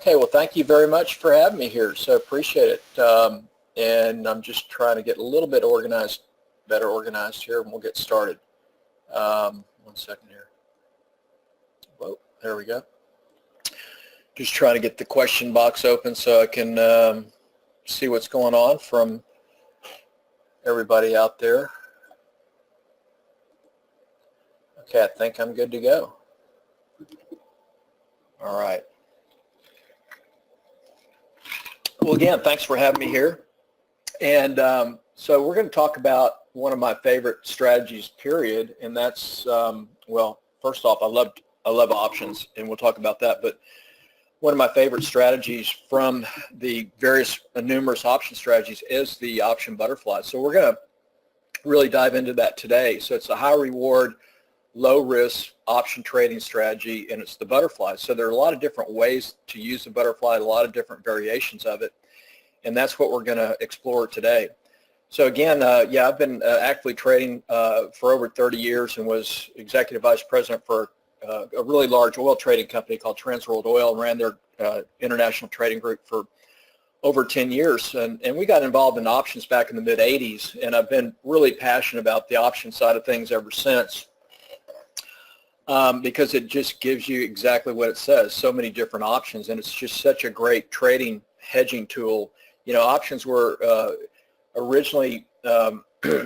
Okay, well, thank you very much for having me here. So appreciate it. And I'm just trying to get a little bit organized, better organized here, and we'll get started. 1 second here. Whoa, there we go. Just trying to get the question box open so I can see what's going on from everybody out there. Okay, I think I'm good to go. All right. Well, again, thanks for having me here. And so we're going to talk about one of my favorite strategies, period, and that's, well, first off, I love options, and we'll talk about that, but one of my favorite strategies from the various numerous option strategies is the option butterfly. So we're going to really dive into that today. So it's a high reward, low risk option trading strategy, and it's the butterfly. So there are a lot of different ways to use the butterfly, a lot of different variations of it, and that's what we're going to explore today. So again, yeah, I've been actively trading for over 30 years and was executive vice president for a really large oil trading company called Transworld Oil, and ran their international trading group for over 10 years. And we got involved in options back in the mid-'80s, and I've been really passionate about the option side of things ever since. Because it just gives you exactly what it says, so many different options, and it's just such a great trading hedging tool. You know, options were originally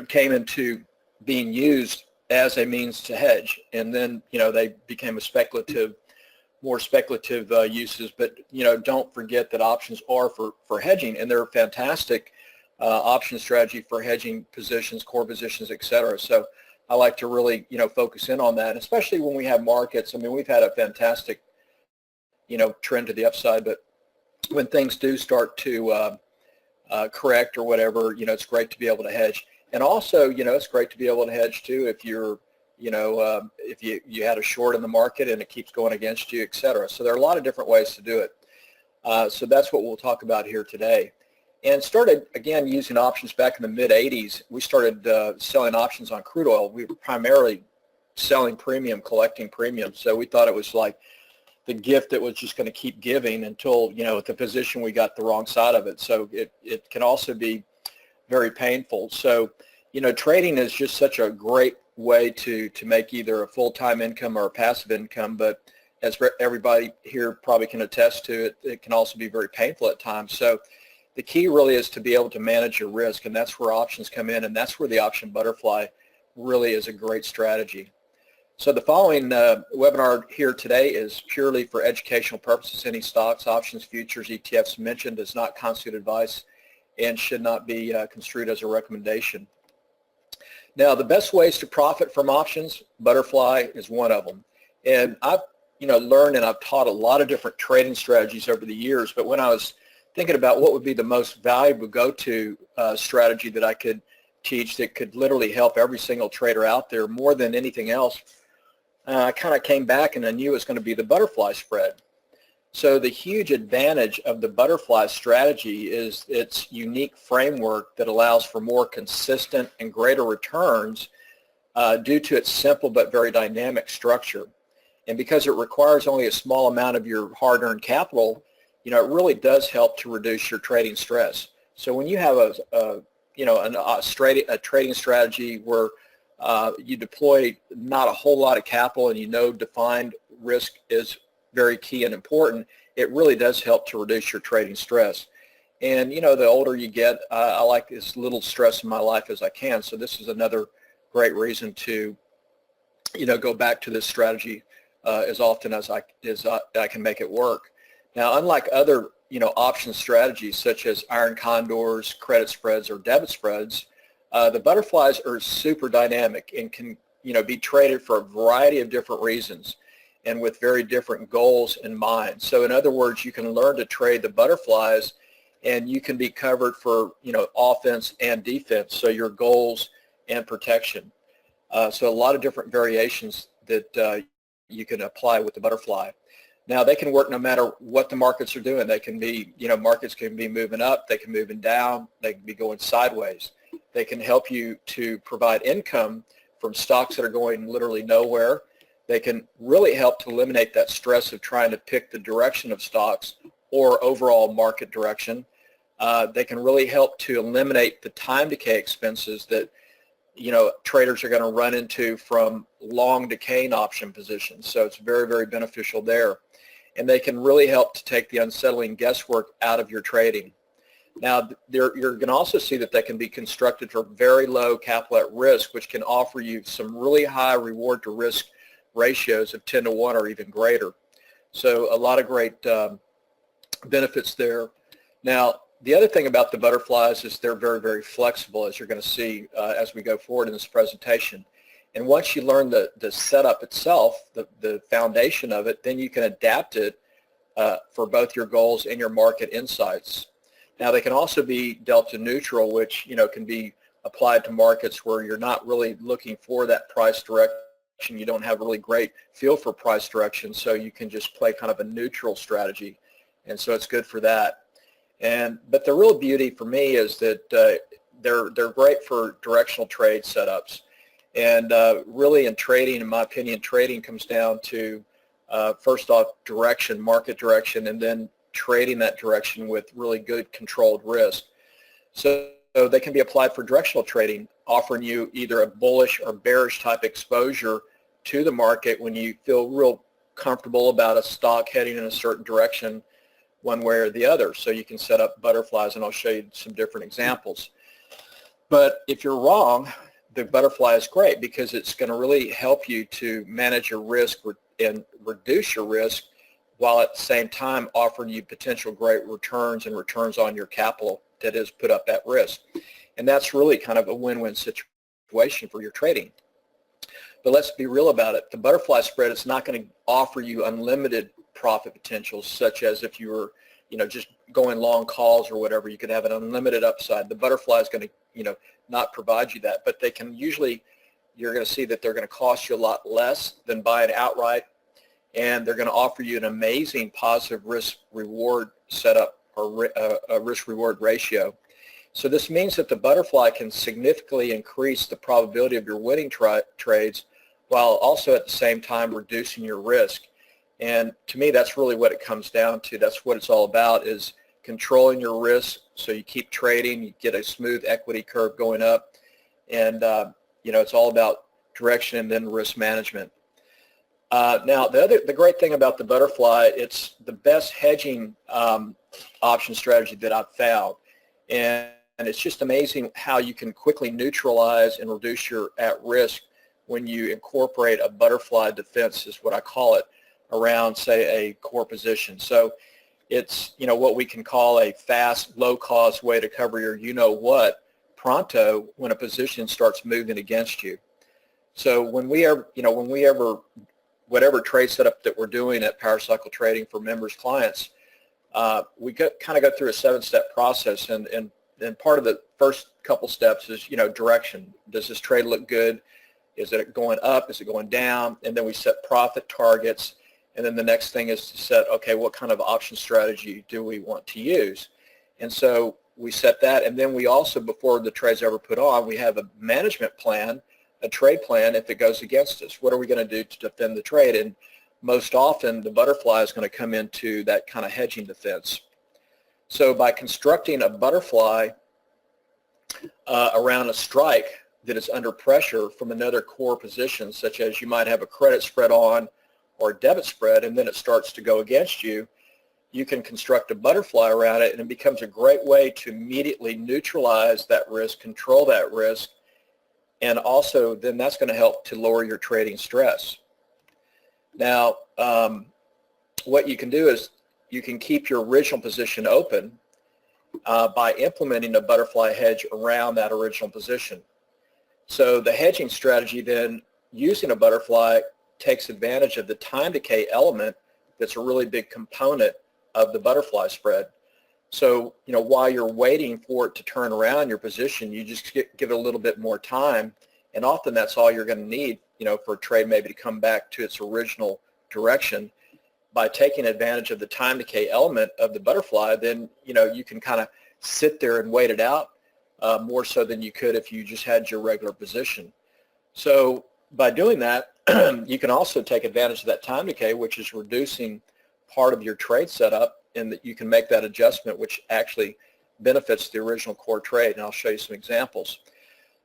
came into being used as a means to hedge, and then, you know, they became more speculative uses, but, you know, don't forget that options are for hedging, and they're a fantastic option strategy for hedging positions, core positions, etc. So I like to really, you know, focus in on that, especially when we have markets. I mean, we've had a fantastic, you know, trend to the upside, but when things do start to correct or whatever, you know, it's great to be able to hedge. And also, you know, it's great to be able to hedge too if you're, you know, if you had a short in the market and it keeps going against you, et cetera. So there are a lot of different ways to do it. So that's what we'll talk about here today. And started, again, using options back in the mid-'80s. We started selling options on crude oil. We were primarily selling premium, collecting premium. So we thought it was like the gift that was just going to keep giving until, you know, at the position we got the wrong side of it. So it can also be very painful. So, you know, trading is just such a great way to make either a full-time income or a passive income. But as everybody here probably can attest to, it can also be very painful at times. So the key really is to be able to manage your risk, and that's where options come in, and that's where the option butterfly really is a great strategy. So the following webinar here today is purely for educational purposes. Any stocks, options, futures, ETFs mentioned does not constitute advice and should not be construed as a recommendation. Now, the best ways to profit from options, butterfly is one of them. And I've, you know, learned and I've taught a lot of different trading strategies over the years, but when I was thinking about what would be the most valuable go-to strategy that I could teach that could literally help every single trader out there more than anything else, I kind of came back and I knew it was going to be the butterfly spread. So the huge advantage of the butterfly strategy is its unique framework that allows for more consistent and greater returns due to its simple but very dynamic structure. And because it requires only a small amount of your hard-earned capital, you know, it really does help to reduce your trading stress. So when you have a trading strategy where you deploy not a whole lot of capital and you know defined risk is very key and important, it really does help to reduce your trading stress. And, you know, the older you get, I like as little stress in my life as I can. So this is another great reason to, you know, go back to this strategy as often as I can make it work. Now, unlike other, you know, option strategies such as iron condors, credit spreads, or debit spreads, the butterflies are super dynamic and can, you know, be traded for a variety of different reasons and with very different goals in mind. So in other words, you can learn to trade the butterflies and you can be covered for, you know, offense and defense, so your goals and protection. So a lot of different variations that you can apply with the butterfly. Now, they can work no matter what the markets are doing. They can be, you know, markets can be moving up, they can be moving down, they can be going sideways. They can help you to provide income from stocks that are going literally nowhere. They can really help to eliminate that stress of trying to pick the direction of stocks or overall market direction. They can really help to eliminate the time decay expenses that traders are going to run into from long decaying option positions. So it's very, very beneficial there. And they can really help to take the unsettling guesswork out of your trading. Now, you're going to also see that they can be constructed for very low capital at risk, which can offer you some really high reward to risk ratios of 10 to 1 or even greater. So a lot of great benefits there. Now, the other thing about the butterflies is they're very, very flexible, as you're going to see as we go forward in this presentation. And once you learn the setup itself, the foundation of it, then you can adapt it for both your goals and your market insights. Now, they can also be delta neutral, which can be applied to markets where you're not really looking for that price direction. You don't have a really great feel for price direction, so you can just play kind of a neutral strategy, and so it's good for that. But the real beauty for me is that they're great for directional trade setups. And really in trading, in my opinion, trading comes down to first off direction, market direction, and then trading that direction with really good controlled risk. So they can be applied for directional trading, offering you either a bullish or bearish type exposure to the market when you feel real comfortable about a stock heading in a certain direction one way or the other. So you can set up butterflies, and I'll show you some different examples. But if you're wrong, the butterfly is great because it's going to really help you to manage your risk and reduce your risk, while at the same time offering you potential great returns and returns on your capital that is put up at risk. And that's really kind of a win-win situation for your trading. But let's be real about it. The butterfly spread is not going to offer you unlimited profit potentials, such as if you were just going long calls or whatever. You could have an unlimited upside. The butterfly is going to not provide you that, but they can usually, you're going to see that they're going to cost you a lot less than buying outright, and they're going to offer you an amazing positive risk reward setup, or a risk reward ratio. So this means that the butterfly can significantly increase the probability of your winning trades, while also at the same time reducing your risk. And to me, that's really what it comes down to. That's what it's all about, is controlling your risk so you keep trading, you get a smooth equity curve going up, and it's all about direction and then risk management. Now, the great thing about the butterfly, it's the best hedging option strategy that I've found, and it's just amazing how you can quickly neutralize and reduce your at risk when you incorporate a butterfly defense, is what I call it, around, say, a core position. So it's what we can call a fast, low-cost way to cover your you-know-what pronto when a position starts moving against you. So whatever trade setup that we're doing at PowerCycleTrading for members, clients, we kind of go through a 7-step process, and part of the first couple steps is direction. Does this trade look good? Is it going up? Is it going down? And then we set profit targets. And then the next thing is to set, okay, what kind of option strategy do we want to use? And so we set that, and then we also, before the trade's ever put on, we have a management plan, a trade plan if it goes against us. What are we going to do to defend the trade? And most often the butterfly is going to come into that kind of hedging defense. So by constructing a butterfly around a strike that is under pressure from another core position, such as you might have a credit spread on or a debit spread, and then it starts to go against you, you can construct a butterfly around it, and it becomes a great way to immediately neutralize that risk, control that risk, and also then that's going to help to lower your trading stress. Now, what you can do is you can keep your original position open by implementing a butterfly hedge around that original position. So the hedging strategy then, using a butterfly, takes advantage of the time decay element that's a really big component of the butterfly spread. So, while you're waiting for it to turn around your position, you just give it a little bit more time, and often that's all you're going to need, for a trade maybe to come back to its original direction. By taking advantage of the time decay element of the butterfly, then, you can kind of sit there and wait it out more so than you could if you just had your regular position. So by doing that, you can also take advantage of that time decay, which is reducing part of your trade setup, and that you can make that adjustment, which actually benefits the original core trade, and I'll show you some examples.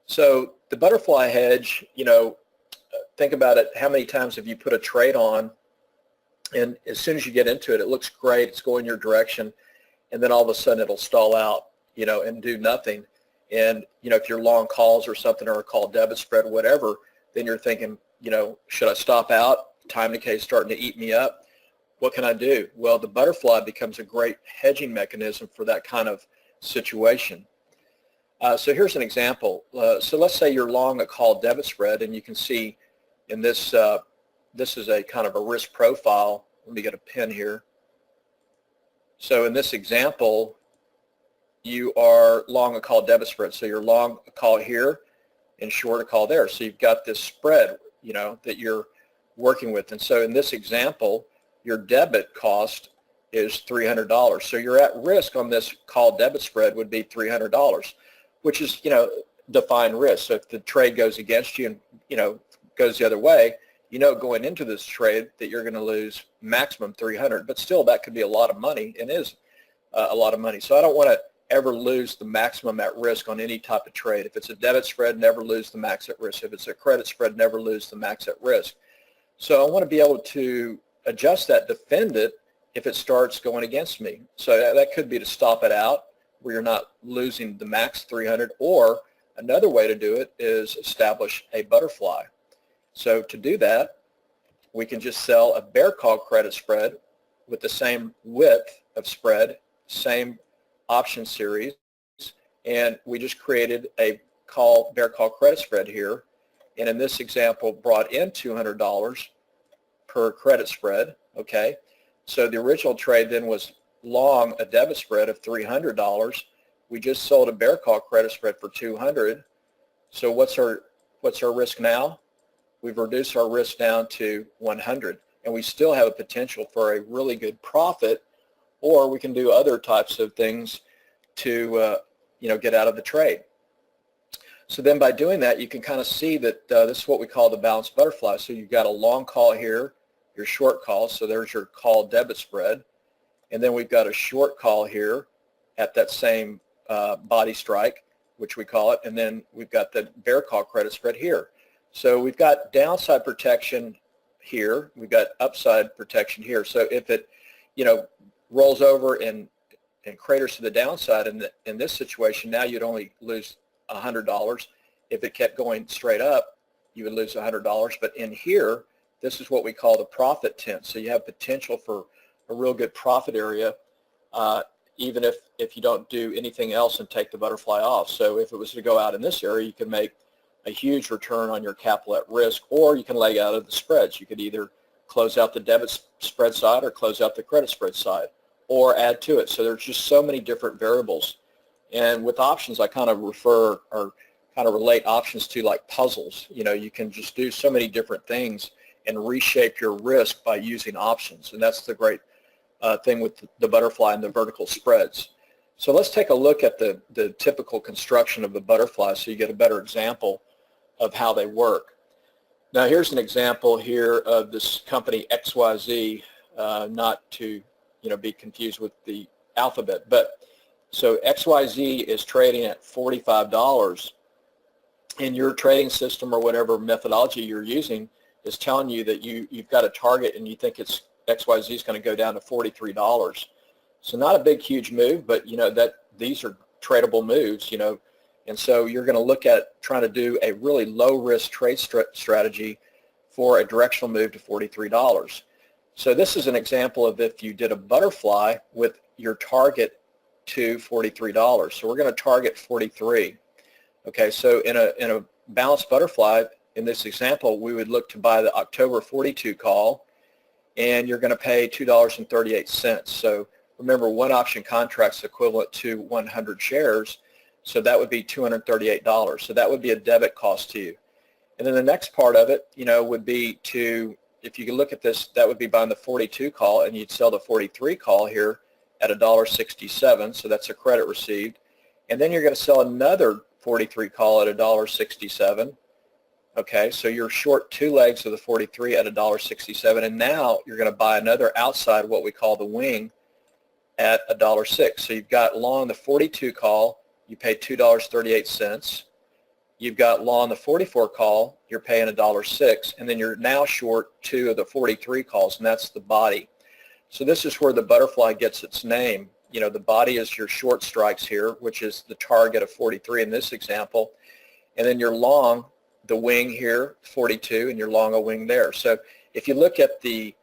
So the butterfly hedge, think about it. How many times have you put a trade on, and as soon as you get into it, it looks great, it's going your direction, and then all of a sudden it'll stall out, and do nothing. And, if you're long calls or something, or a call debit spread, whatever, then you're thinking, should I stop out? Time decay is starting to eat me up. What can I do? Well, the butterfly becomes a great hedging mechanism for that kind of situation. So here's an example. So let's say you're long a call debit spread, and you can see in this, this is a kind of a risk profile. Let me get a pen here. So in this example, you are long a call debit spread. So you're long a call here and short a call there. So you've got this spread, that you're working with. And so in this example, your debit cost is $300. So you're at risk on this call debit spread would be $300, which is, defined risk. So if the trade goes against you and, goes the other way, going into this trade that you're going to lose maximum 300, but still that could be a lot of money, and is a lot of money. So I don't want to ever lose the maximum at risk on any type of trade. If it's a debit spread, never lose the max at risk. If it's a credit spread, never lose the max at risk. So I want to be able to adjust that, defend it if it starts going against me. So that could be to stop it out where you're not losing the max 300, or another way to do it is establish a butterfly. So to do that, we can just sell a bear call credit spread with the same width of spread, same option series, and we just created a bear call credit spread here, and in this example brought in $200 per credit spread. Okay, so the original trade then was long a debit spread of $300. We just sold a bear call credit spread for $200. So what's our risk now? We've reduced our risk down to 100, and we still have a potential for a really good profit, or we can do other types of things to get out of the trade. So then by doing that, you can kind of see that this is what we call the balanced butterfly. So you've got a long call here, your short call, so there's your call debit spread, and then we've got a short call here at that same body strike, which we call it, and then we've got the bear call credit spread here. So we've got downside protection here, we've got upside protection here. So if it rolls over and craters to the downside in this situation, now you'd only lose $100. If it kept going straight up, you would lose $100. But in here, this is what we call the profit tent. So you have potential for a real good profit area, even if you don't do anything else and take the butterfly off. So if it was to go out in this area, you can make a huge return on your capital at risk, or you can leg out of the spreads. You could either close out the debit spread side or close out the credit spread side, or add to it. So there's just so many different variables. And with options, I kind of refer or kind of relate options to like puzzles. You can just do so many different things and reshape your risk by using options. And that's the great thing with the butterfly and the vertical spreads. So let's take a look at the typical construction of the butterfly so you get a better example of how they work. Now here's an example here of this company XYZ, not to be confused with the alphabet, but so XYZ is trading at $45, and your trading system or whatever methodology you're using is telling you that you've got a target and you think it's XYZ is going to go down to $43. So not a big huge move, but that these are tradable moves, and so you're going to look at trying to do a really low risk trade strategy for a directional move to $43. So this is an example of if you did a butterfly with your target to $43. So we're going to target 43. Okay, so in a balanced butterfly, in this example, we would look to buy the October 42 call, and you're going to pay $2.38. So remember, one option contract is equivalent to 100 shares, so that would be $238. So that would be a debit cost to you. And then the next part of it, would be to, if you can look at this, that would be buying the 42 call, and you'd sell the 43 call here at $1.67, so that's a credit received. And then you're going to sell another 43 call at $1.67. Okay, so you're short two legs of the 43 at $1.67, and now you're going to buy another outside, what we call the wing, at $1.06. So you've got long the 42 call, you pay $2.38. You've got long the 44 call, you're paying $1.06, and then you're now short 2 of the 43 calls, and that's the body. So this is where the butterfly gets its name. You know, the body is your short strikes here, which is the target of 43 in this example, and then you're long the wing here, 42, and you're long a wing there. So if you look at the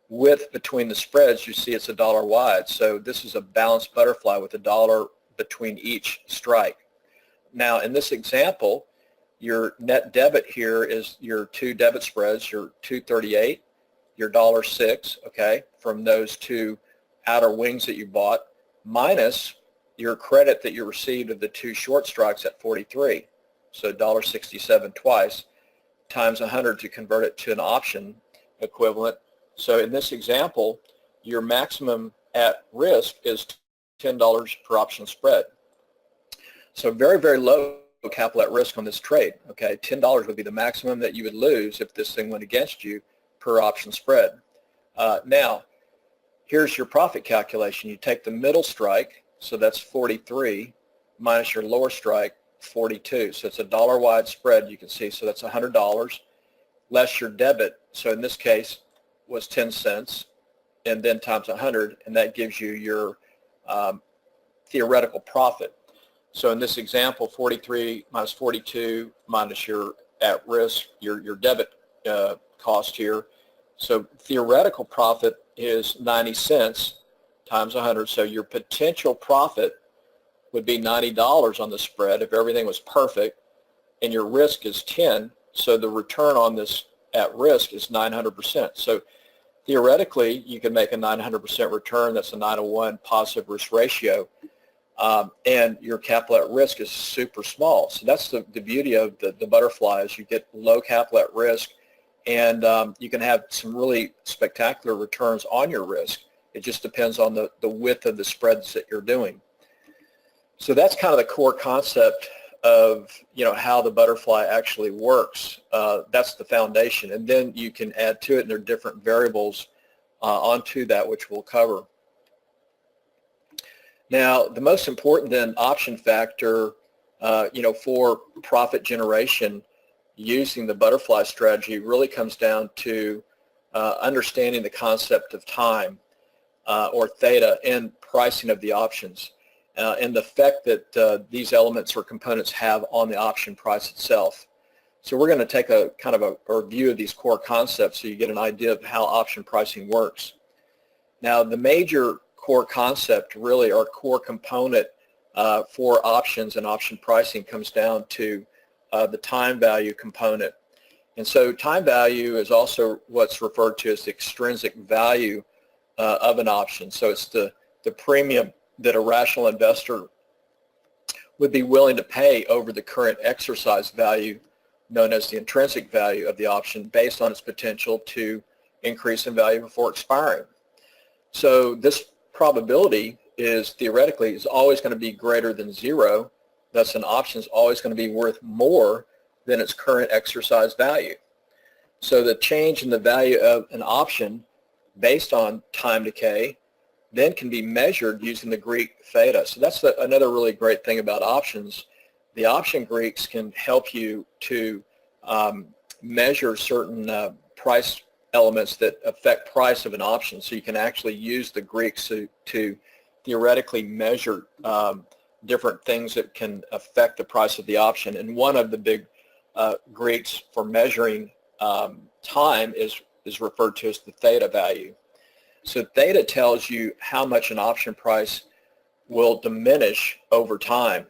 width between the spreads, you see it's $1 wide. So this is a balanced butterfly with $1 between each strike. Now in this example, your net debit here is your 2 debit spreads, your $2.38, your $1.06, okay, from those 2 outer wings that you bought, minus your credit that you received of the 2 short strikes at 43. So $1.67 twice, times 100 to convert it to an option equivalent. So in this example, your maximum at risk is $10 per option spread. So very, very low capital at risk on this trade. Okay, $10 would be the maximum that you would lose if this thing went against you per option spread. Now, here's your profit calculation. You take the middle strike, so that's 43, minus your lower strike, 42. So it's $1 wide spread, you can see. So that's $100 less your debit. So in this case was 10 cents, and then times 100, and that gives you your theoretical profit. So in this example, 43 minus 42 minus your at risk, your debit cost here. So theoretical profit is 90 cents times 100. So your potential profit would be $90 on the spread if everything was perfect, and your risk is 10. So the return on this at risk is 900%. So theoretically, you can make a 900% return. That's a 9-to-1 positive risk ratio. And your capital at risk is super small. So that's the beauty of the butterfly, is you get low capital at risk, and you can have some really spectacular returns on your risk. It just depends on the width of the spreads that you're doing. So that's kind of the core concept of, you know, how the butterfly actually works. That's the foundation, and then you can add to it, and there are different variables onto that, which we'll cover. Now, the most important then option factor, you know, for profit generation using the butterfly strategy really comes down to understanding the concept of time, or theta, and pricing of the options, and the effect that these elements or components have on the option price itself. So we're going to take a kind of a review of these core concepts so you get an idea of how option pricing works. Now, the major core concept, really, or core component for options and option pricing, comes down to the time value component. And so time value is also what's referred to as the extrinsic value of an option. So it's the premium that a rational investor would be willing to pay over the current exercise value, known as the intrinsic value of the option, based on its potential to increase in value before expiring. So this probability is theoretically is always going to be greater than 0. Thus, an option is always going to be worth more than its current exercise value. So the change in the value of an option based on time decay then can be measured using the Greek theta. So that's another really great thing about options. The option Greeks can help you to measure certain price elements that affect price of an option. So you can actually use the Greeks to theoretically measure different things that can affect the price of the option. And one of the big Greeks for measuring time is referred to as the theta value. So theta tells you how much an option price will diminish over time,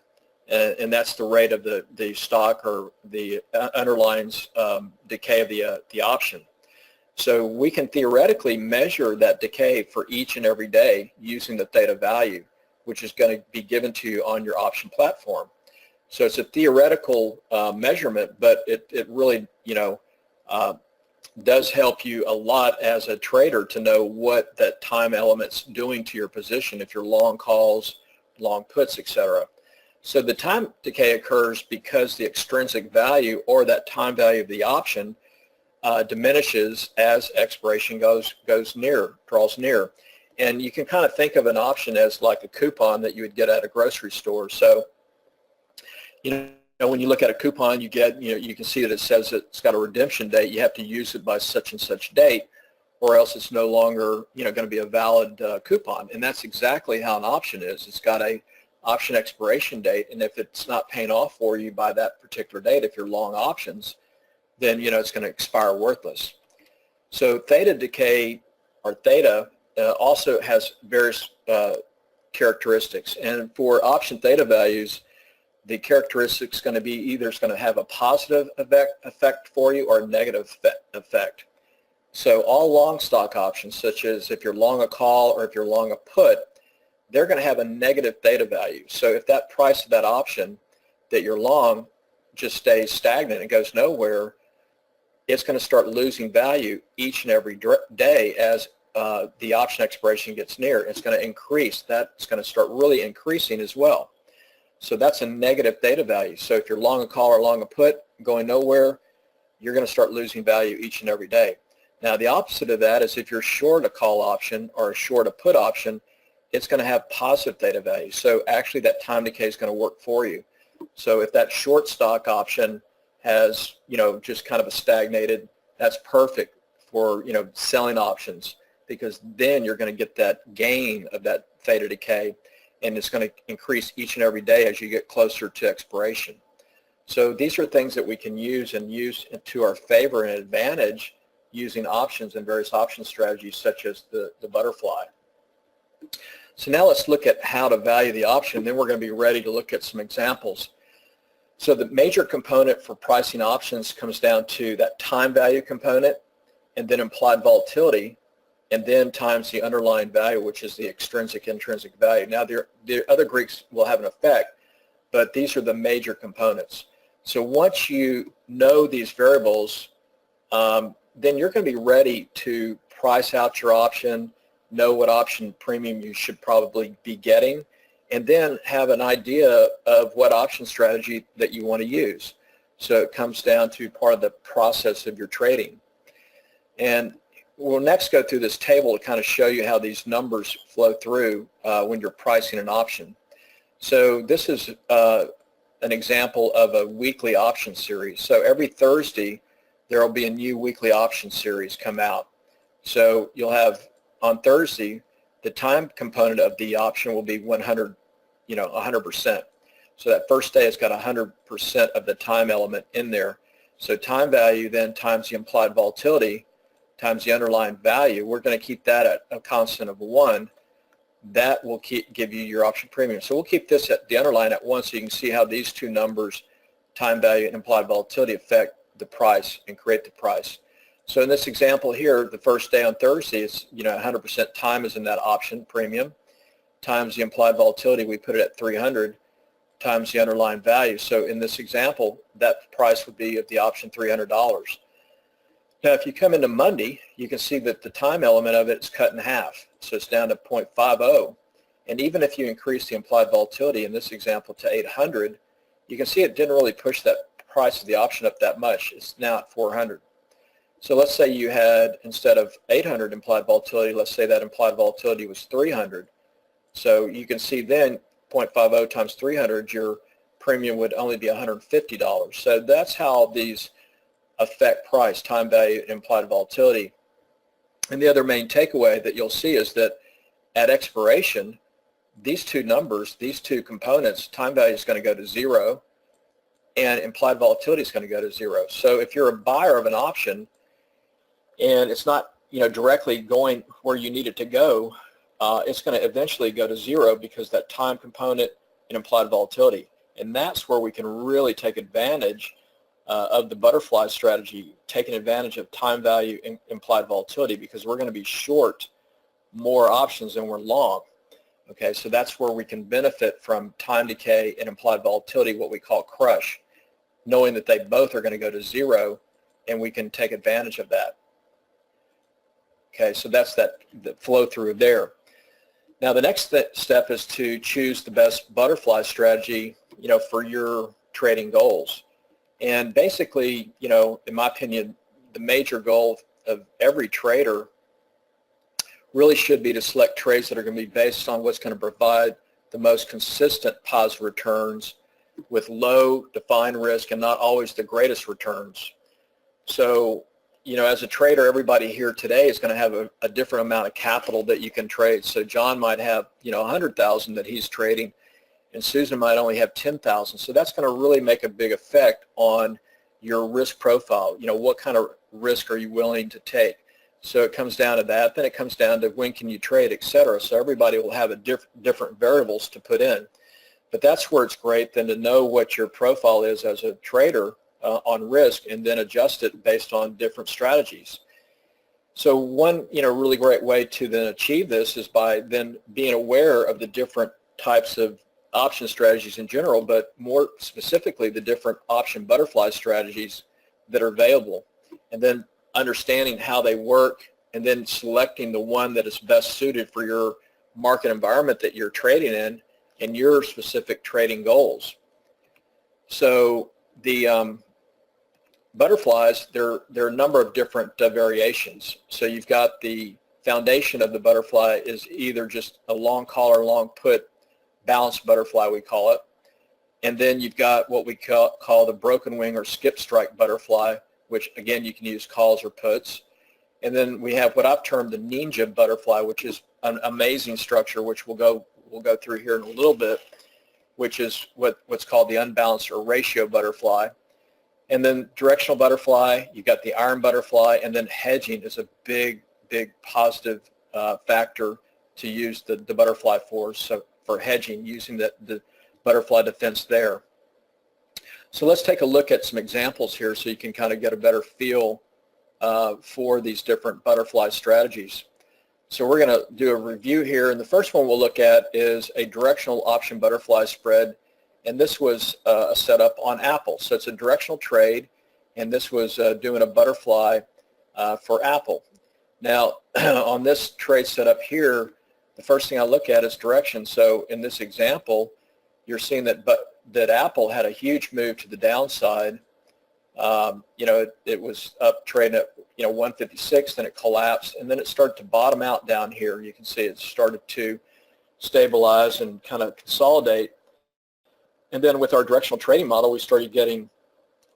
and that's the rate of the stock, or the underlines decay of the option. So we can theoretically measure that decay for each and every day using the theta value, which is going to be given to you on your option platform. So it's a theoretical measurement, but it really, you know, does help you a lot as a trader to know what that time element's doing to your position, if you're long calls, long puts, etc. So the time decay occurs because the extrinsic value, or that time value of the option, diminishes as expiration draws near. And you can kind of think of an option as like a coupon that you would get at a grocery store. So, you know, when you look at a coupon, you get, you know, you can see that it says it's got a redemption date. You have to use it by such and such date, or else it's no longer, you know, going to be a valid coupon. And that's exactly how an option is. It's got a option expiration date, and if it's not paying off for you by that particular date, if you're long options, then, you know, it's going to expire worthless. So theta decay, or theta, also has various characteristics. And for option theta values, the characteristic is going to be either it's going to have a positive effect for you or a negative effect. So all long stock options, such as if you're long a call or if you're long a put, they're going to have a negative theta value. So if that price of that option that you're long just stays stagnant and goes nowhere, it's going to start losing value each and every day as the option expiration gets near. It's going to increase. That's going to start really increasing as well. So that's a negative theta value. So if you're long a call or long a put going nowhere, you're going to start losing value each and every day. Now the opposite of that is if you're short a call option or short a put option, it's going to have positive theta value. So actually that time decay is going to work for you. So if that short stock option has, you know, just kind of a stagnated, that's perfect for, you know, selling options, because then you're going to get that gain of that theta decay, and it's going to increase each and every day as you get closer to expiration. So these are things that we can use to our favor and advantage using options and various option strategies such as the butterfly. So now let's look at how to value the option, then we're going to be ready to look at some examples. So the major component for pricing options comes down to that time value component, and then implied volatility, and then times the underlying value, which is the extrinsic intrinsic value. Now the other Greeks will have an effect, but these are the major components. So once you know these variables, then you're going to be ready to price out your option, know what option premium you should probably be getting, and then have an idea of what option strategy that you want to use. So it comes down to part of the process of your trading. And we'll next go through this table to kind of show you how these numbers flow through when you're pricing an option. So this is an example of a weekly option series. So every Thursday, there will be a new weekly option series come out. So you'll have on Thursday, the time component of the option will be 100%. So that first day has got 100% of the time element in there. So time value then times the implied volatility times the underlying value. We're going to keep that at a constant of 1. That will give you your option premium. So we'll keep this at the underlying at 1, so you can see how these two numbers, time value and implied volatility, affect the price and create the price. So in this example here, the first day on Thursday is, 100% time is in that option premium, times the implied volatility, we put it at 300, times the underlying value. So in this example, that price would be of the option $300. Now if you come into Monday, you can see that the time element of it is cut in half. So it's down to 0.50. And even if you increase the implied volatility in this example to 800, you can see it didn't really push that price of the option up that much. It's now at 400. So let's say you had, instead of 800 implied volatility, let's say that implied volatility was 300. So you can see then 0.50 times 300, your premium would only be $150. So that's how these affect price, time value, and implied volatility. And the other main takeaway that you'll see is that at expiration, these two numbers, these two components, time value is going to go to 0 and implied volatility is going to go to 0. So if you're a buyer of an option and it's not, directly going where you need it to go, it's going to eventually go to 0 because that time component and implied volatility. And that's where we can really take advantage of the butterfly strategy, taking advantage of time value and implied volatility, because we're going to be short more options than we're long. Okay, so that's where we can benefit from time decay and implied volatility, what we call crush, knowing that they both are going to go to 0, and we can take advantage of that. Okay, so that's the flow through there. Now the next step is to choose the best butterfly strategy, for your trading goals. And basically, in my opinion, the major goal of every trader really should be to select trades that are going to be based on what's going to provide the most consistent positive returns with low defined risk and not always the greatest returns. So, as a trader, everybody here today is going to have a different amount of capital that you can trade. So John might have, 100,000 that he's trading, and Susan might only have 10,000. So that's going to really make a big effect on your risk profile. What kind of risk are you willing to take? So it comes down to that. Then it comes down to when can you trade, et cetera. So everybody will have different variables to put in. But that's where it's great then to know what your profile is as a trader on risk, and then adjust it based on different strategies. So one really great way to then achieve this is by then being aware of the different types of option strategies in general, but more specifically the different option butterfly strategies that are available, and then understanding how they work, and then selecting the one that is best suited for your market environment that you're trading in and your specific trading goals. So the butterflies, there are a number of different variations. So you've got the foundation of the butterfly is either just a long call or long put balanced butterfly, we call it. And then you've got what we call the broken wing or skip strike butterfly, which again you can use calls or puts. And then we have what I've termed the ninja butterfly, which is an amazing structure, which we'll go through here in a little bit, which is what's called the unbalanced or ratio butterfly. And then directional butterfly, you've got the iron butterfly, and then hedging is a big positive factor to use the butterfly for. So for hedging, using the butterfly defense there. So let's take a look at some examples here so you can kind of get a better feel for these different butterfly strategies. So we're going to do a review here, and the first one we'll look at is a directional option butterfly spread, and this was a setup on Apple. So it's a directional trade, and this was doing a butterfly for Apple. Now on this trade setup here, the first thing I look at is direction. So in this example, you're seeing that Apple had a huge move to the downside. It was up trading at 156, then it collapsed, and then it started to bottom out down here. You can see it started to stabilize and kind of consolidate. And then with our directional trading model, we started getting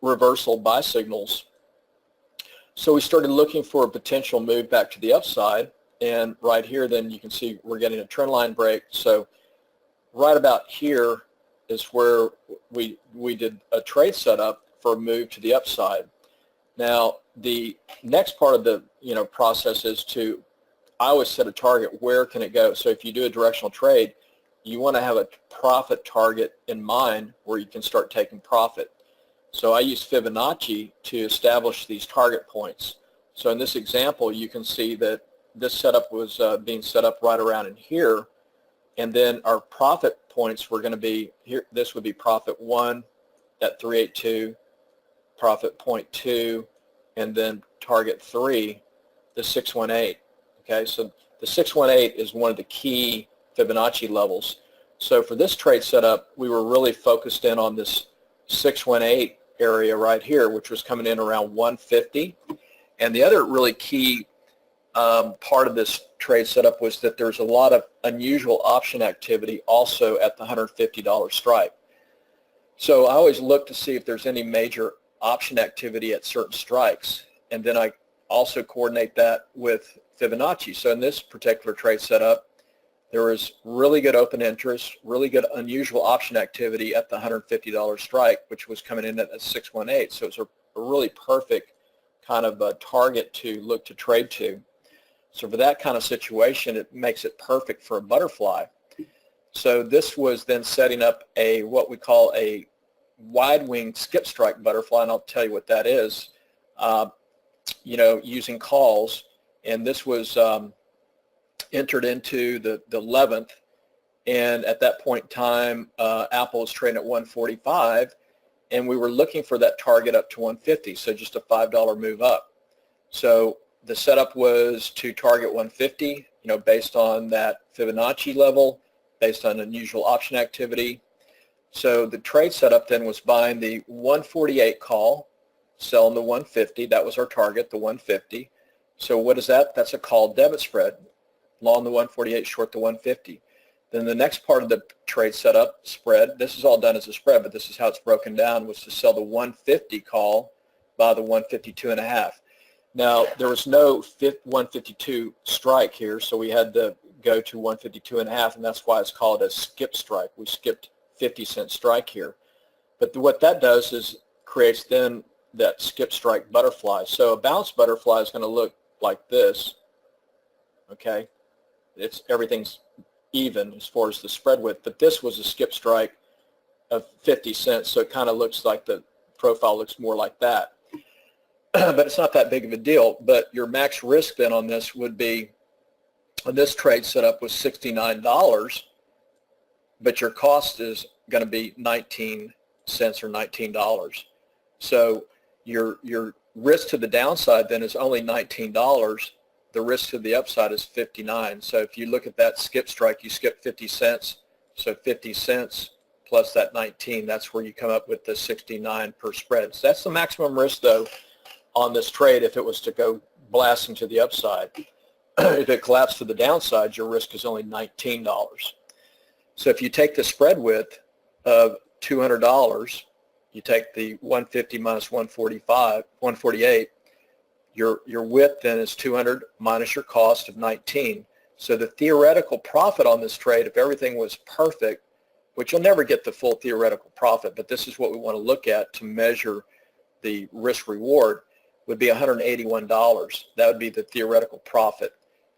reversal buy signals. So we started looking for a potential move back to the upside, and right here then you can see we're getting a trend line break. So right about here is where we did a trade setup for a move to the upside. Now the next part of the process is I always set a target, where can it go? So if you do a directional trade, you want to have a profit target in mind where you can start taking profit. So I use Fibonacci to establish these target points. So in this example, you can see that this setup was being set up right around in here, and then our profit points were going to be here. This would be profit 1 at 382, profit point 2, and then target 3, the 618. Okay, so the 618 is one of the key Fibonacci levels. So for this trade setup, we were really focused in on this 618 area right here, which was coming in around 150. And the other really key part of this trade setup was that there's a lot of unusual option activity also at the $150 strike. So I always look to see if there's any major option activity at certain strikes, and then I also coordinate that with Fibonacci. So in this particular trade setup, there was really good open interest, really good unusual option activity at the $150 strike, which was coming in at 618. So it's a really perfect kind of a target to look to trade to. So for that kind of situation, it makes it perfect for a butterfly. So this was then setting up what we call a wide wing skip strike butterfly, and I'll tell you what that is, using calls. And this was entered into the 11th, and at that point in time, Apple was trading at 145, and we were looking for that target up to 150, so just a $5 move up. So the setup was to target 150, based on that Fibonacci level, based on unusual option activity. So the trade setup then was buying the 148 call, selling the 150. That was our target, the 150. So what is that? That's a call debit spread. long the 148, short the 150. Then the next part of the trade setup, spread, this is all done as a spread, but this is how it's broken down, was to sell the 150 call by the 152.5. Now, there was no 152 strike here, so we had to go to 152.5, and that's why it's called a skip strike. We skipped 50-cent strike here. But what that does is creates then that skip strike butterfly. So a balanced butterfly is going to look like this, okay? Everything's even as far as the spread width, but this was a skip strike of 50 cents, so it kind of looks like the profile looks more like that. But it's not that big of a deal. But your max risk then on this would be, on this trade setup was $69, but your cost is going to be 19 cents or $19. So your risk to the downside then is only $19. The risk to the upside is 59. So if you look at that skip strike, you skip 50 cents. So 50 cents plus that 19, that's where you come up with the 69 per spread. So that's the maximum risk, though, on this trade if it was to go blasting to the upside. If it collapsed to the downside, your risk is only $19. So if you take the spread width of $200, you take the 150 minus 148, your width then is 200 minus your cost of 19. So the theoretical profit on this trade, if everything was perfect, which you'll never get the full theoretical profit, but this is what we want to look at to measure the risk reward, would be $181. That would be the theoretical profit.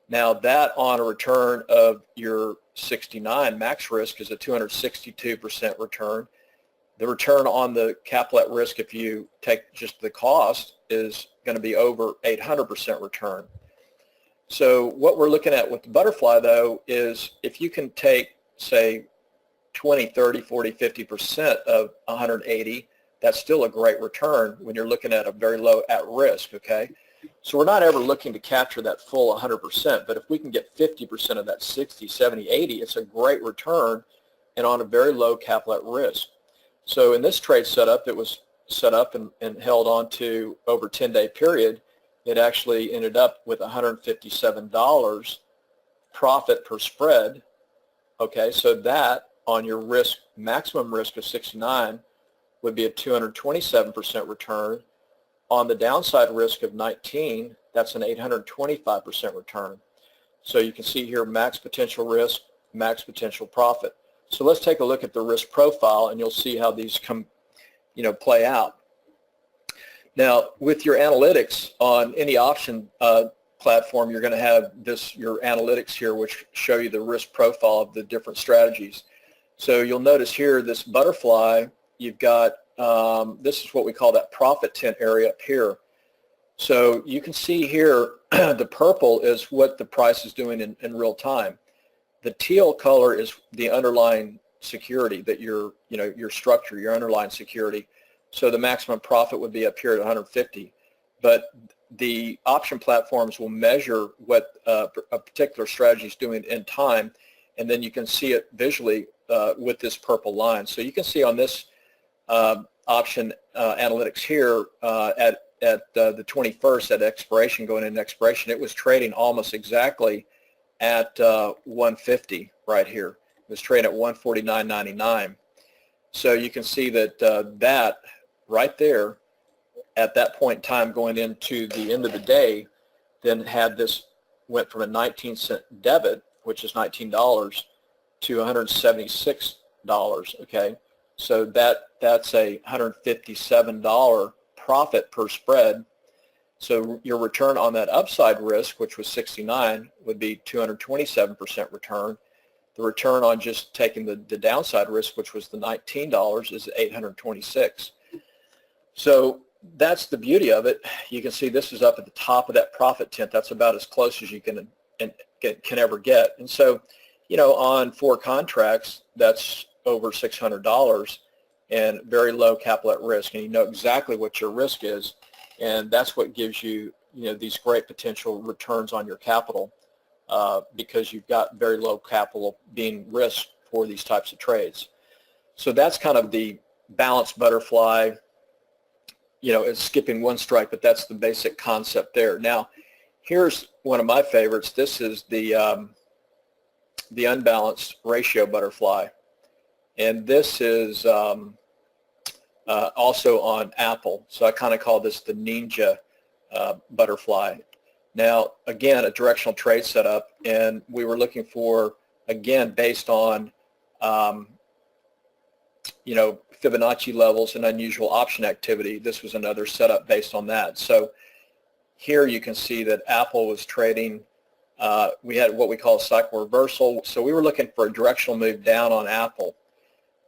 Now that on a return of your 69 max risk is a 262% return. The return on the capital at risk, if you take just the cost, is going to be over 800% return. So what we're looking at with the butterfly, though, is if you can take, say, 20, 30, 40, 50% of 180, that's still a great return when you're looking at a very low at risk, okay? So we're not ever looking to capture that full 100%, but if we can get 50% of that 60, 70, 80, it's a great return and on a very low capital at risk. So in this trade setup, it was set up and held on to over a 10-day period. It actually ended up with $157 profit per spread. Okay, so that on your risk, maximum risk of 69 would be a 227% return. On the downside risk of 19, that's an 825% return. So you can see here max potential risk, max potential profit. So let's take a look at the risk profile, and you'll see how these play out. Now, with your analytics on any option platform, you're going to have your analytics here, which show you the risk profile of the different strategies. So you'll notice here this butterfly, you've got this is what we call that profit tent area up here. So you can see here the purple is what the price is doing in real time. The teal color is the underlying security that your structure, your underlying security. So the maximum profit would be up here at 150. But the option platforms will measure what a particular strategy is doing in time, and then you can see it visually with this purple line. So you can see on this option analytics here at the 21st at expiration, going into expiration, it was trading almost exactly at 150 right here. It was trading at 149.99. So you can see that that right there at that point in time going into the end of the day then had this went from a 19-cent debit, which is $19, to $176, okay? So that's a $157 profit per spread. So your return on that upside risk, which was 69, would be 227% return. The return on just taking the downside risk, which was the $19, is 826. So that's the beauty of it. You can see this is up at the top of that profit tent. That's about as close as you can ever get. And so, on 4 contracts, that's over $600 and very low capital at risk. And you know exactly what your risk is. And that's what gives you, these great potential returns on your capital because you've got very low capital being risked for these types of trades. So that's kind of the balanced butterfly. It's skipping one strike, but that's the basic concept there. Now, Here's one of my favorites. This is the unbalanced ratio butterfly, and this is also on Apple. So I kind of call this the ninja butterfly. Now, again, a directional trade setup, and we were looking for, again, based on Fibonacci levels and unusual option activity. This was another setup based on that. So here you can see that Apple was trading. We had what we call a cycle reversal. So we were looking for a directional move down on Apple.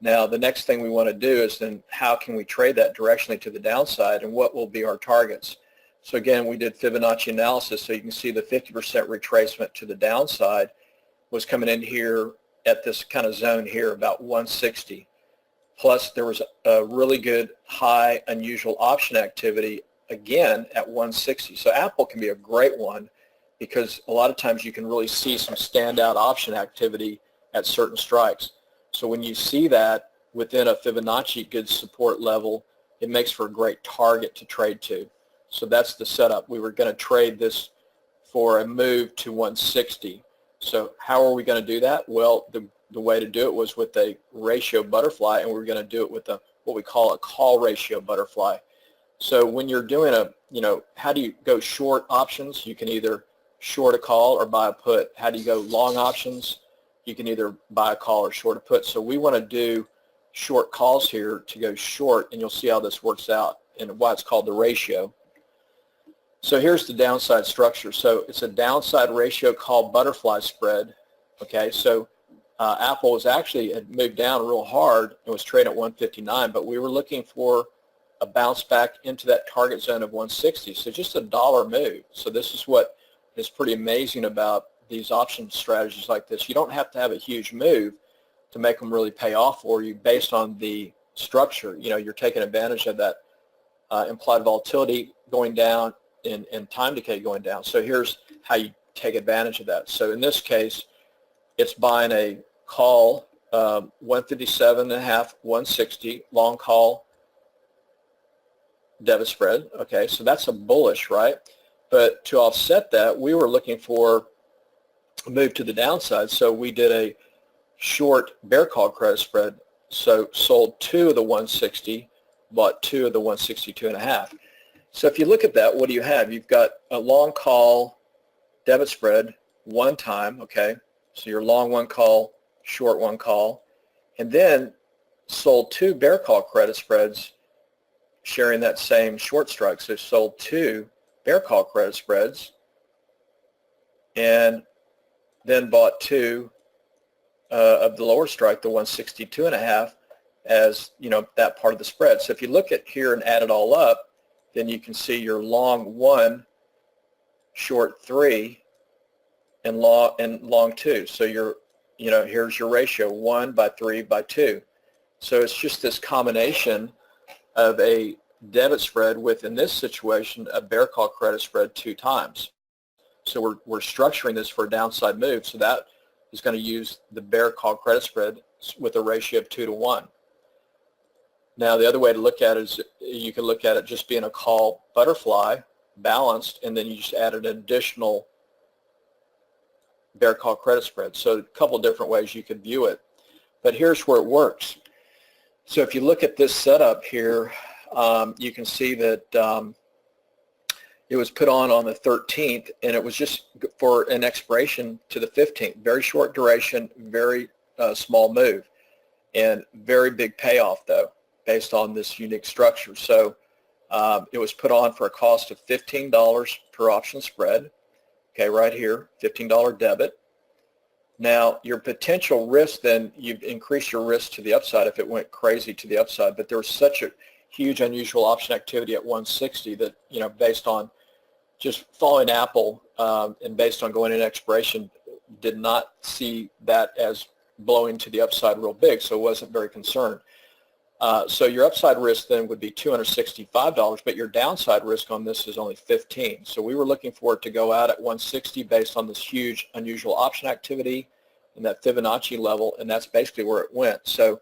Now, the next thing we want to do is then how can we trade that directionally to the downside, and what will be our targets? So again, we did Fibonacci analysis, so you can see the 50% retracement to the downside was coming in here at this kind of zone here, about 160. Plus, there was a really good high unusual option activity, again, at 160. So Apple can be a great one because a lot of times you can really see some standout option activity at certain strikes. So when you see that within a Fibonacci good support level, it makes for a great target to trade to. So that's the setup. We were going to trade this for a move to 160. So how are we going to do that? Well, the way to do it was with a ratio butterfly, and we're going to do it with what we call a call ratio butterfly. So when you're doing how do you go short options? You can either short a call or buy a put. How do you go long options? You can either buy a call or short a put. So we want to do short calls here to go short, and you'll see how this works out and why it's called the ratio. So here's the downside structure. So it's a downside ratio call butterfly spread. Okay, so Apple was actually had moved down real hard and was trading at 159, but we were looking for a bounce back into that target zone of 160. So just a dollar move. So this is what is pretty amazing about these option strategies like this. You don't have to have a huge move to make them really pay off for you based on the structure. You're taking advantage of that implied volatility going down and time decay going down. So here's how you take advantage of that. So in this case, it's buying a call 157.5, 160, long call debit spread. Okay, so that's a bullish, right? But to offset that, we were looking for a move to the downside. So we did a short bear call credit spread. So sold 2 of the 160, bought 2 of the 162.5. So if you look at that, what do you have? You've got a long call debit spread one time, okay? So you're long one call, short one call, and then sold 2 bear call credit spreads sharing that same short strike. So sold 2 bear call credit spreads and then bought 2 of the lower strike, the 162.5, as that part of the spread. So if you look at here and add it all up, then you can see your long 1, short 3, and long 2. So here's your ratio, 1 by 3 by 2. So it's just this combination of a debit spread with, in this situation, a bear call credit spread 2 times. So we're structuring this for a downside move. So that is going to use the bear call credit spread with a ratio of 2 to 1. Now the other way to look at it is you can look at it just being a call butterfly, balanced, and then you just add an additional bear call credit spread. So a couple different ways you could view it. But here's where it works. So if you look at this setup here, you can see that it was put on the 13th, and it was just for an expiration to the 15th. Very short duration, very small move, and very big payoff, though, based on this unique structure. So it was put on for a cost of $15 per option spread. Okay, right here, $15 debit. Now, your potential risk, then you've increased your risk to the upside if it went crazy to the upside, but there was such a huge unusual option activity at 160 that, based on just following Apple and based on going in expiration, did not see that as blowing to the upside real big, so wasn't very concerned. So your upside risk then would be $265, but your downside risk on this is only $15. So we were looking for it to go out at 160 based on this huge unusual option activity and that Fibonacci level, and that's basically where it went. So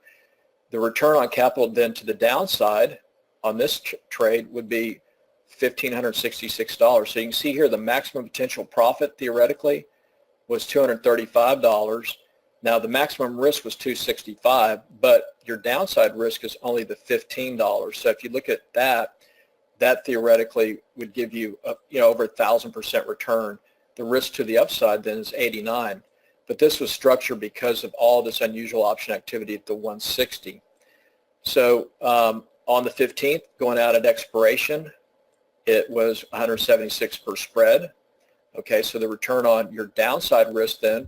the return on capital then to the downside on this trade would be $1,566. So you can see here the maximum potential profit theoretically was $235. Now the maximum risk was $265, but your downside risk is only the $15. So if you look at that, that theoretically would give you over 1,000% return. The risk to the upside then is 89. But this was structured because of all this unusual option activity at the 160. So on the 15th, going out at expiration, it was 176 per spread. Okay, so the return on your downside risk then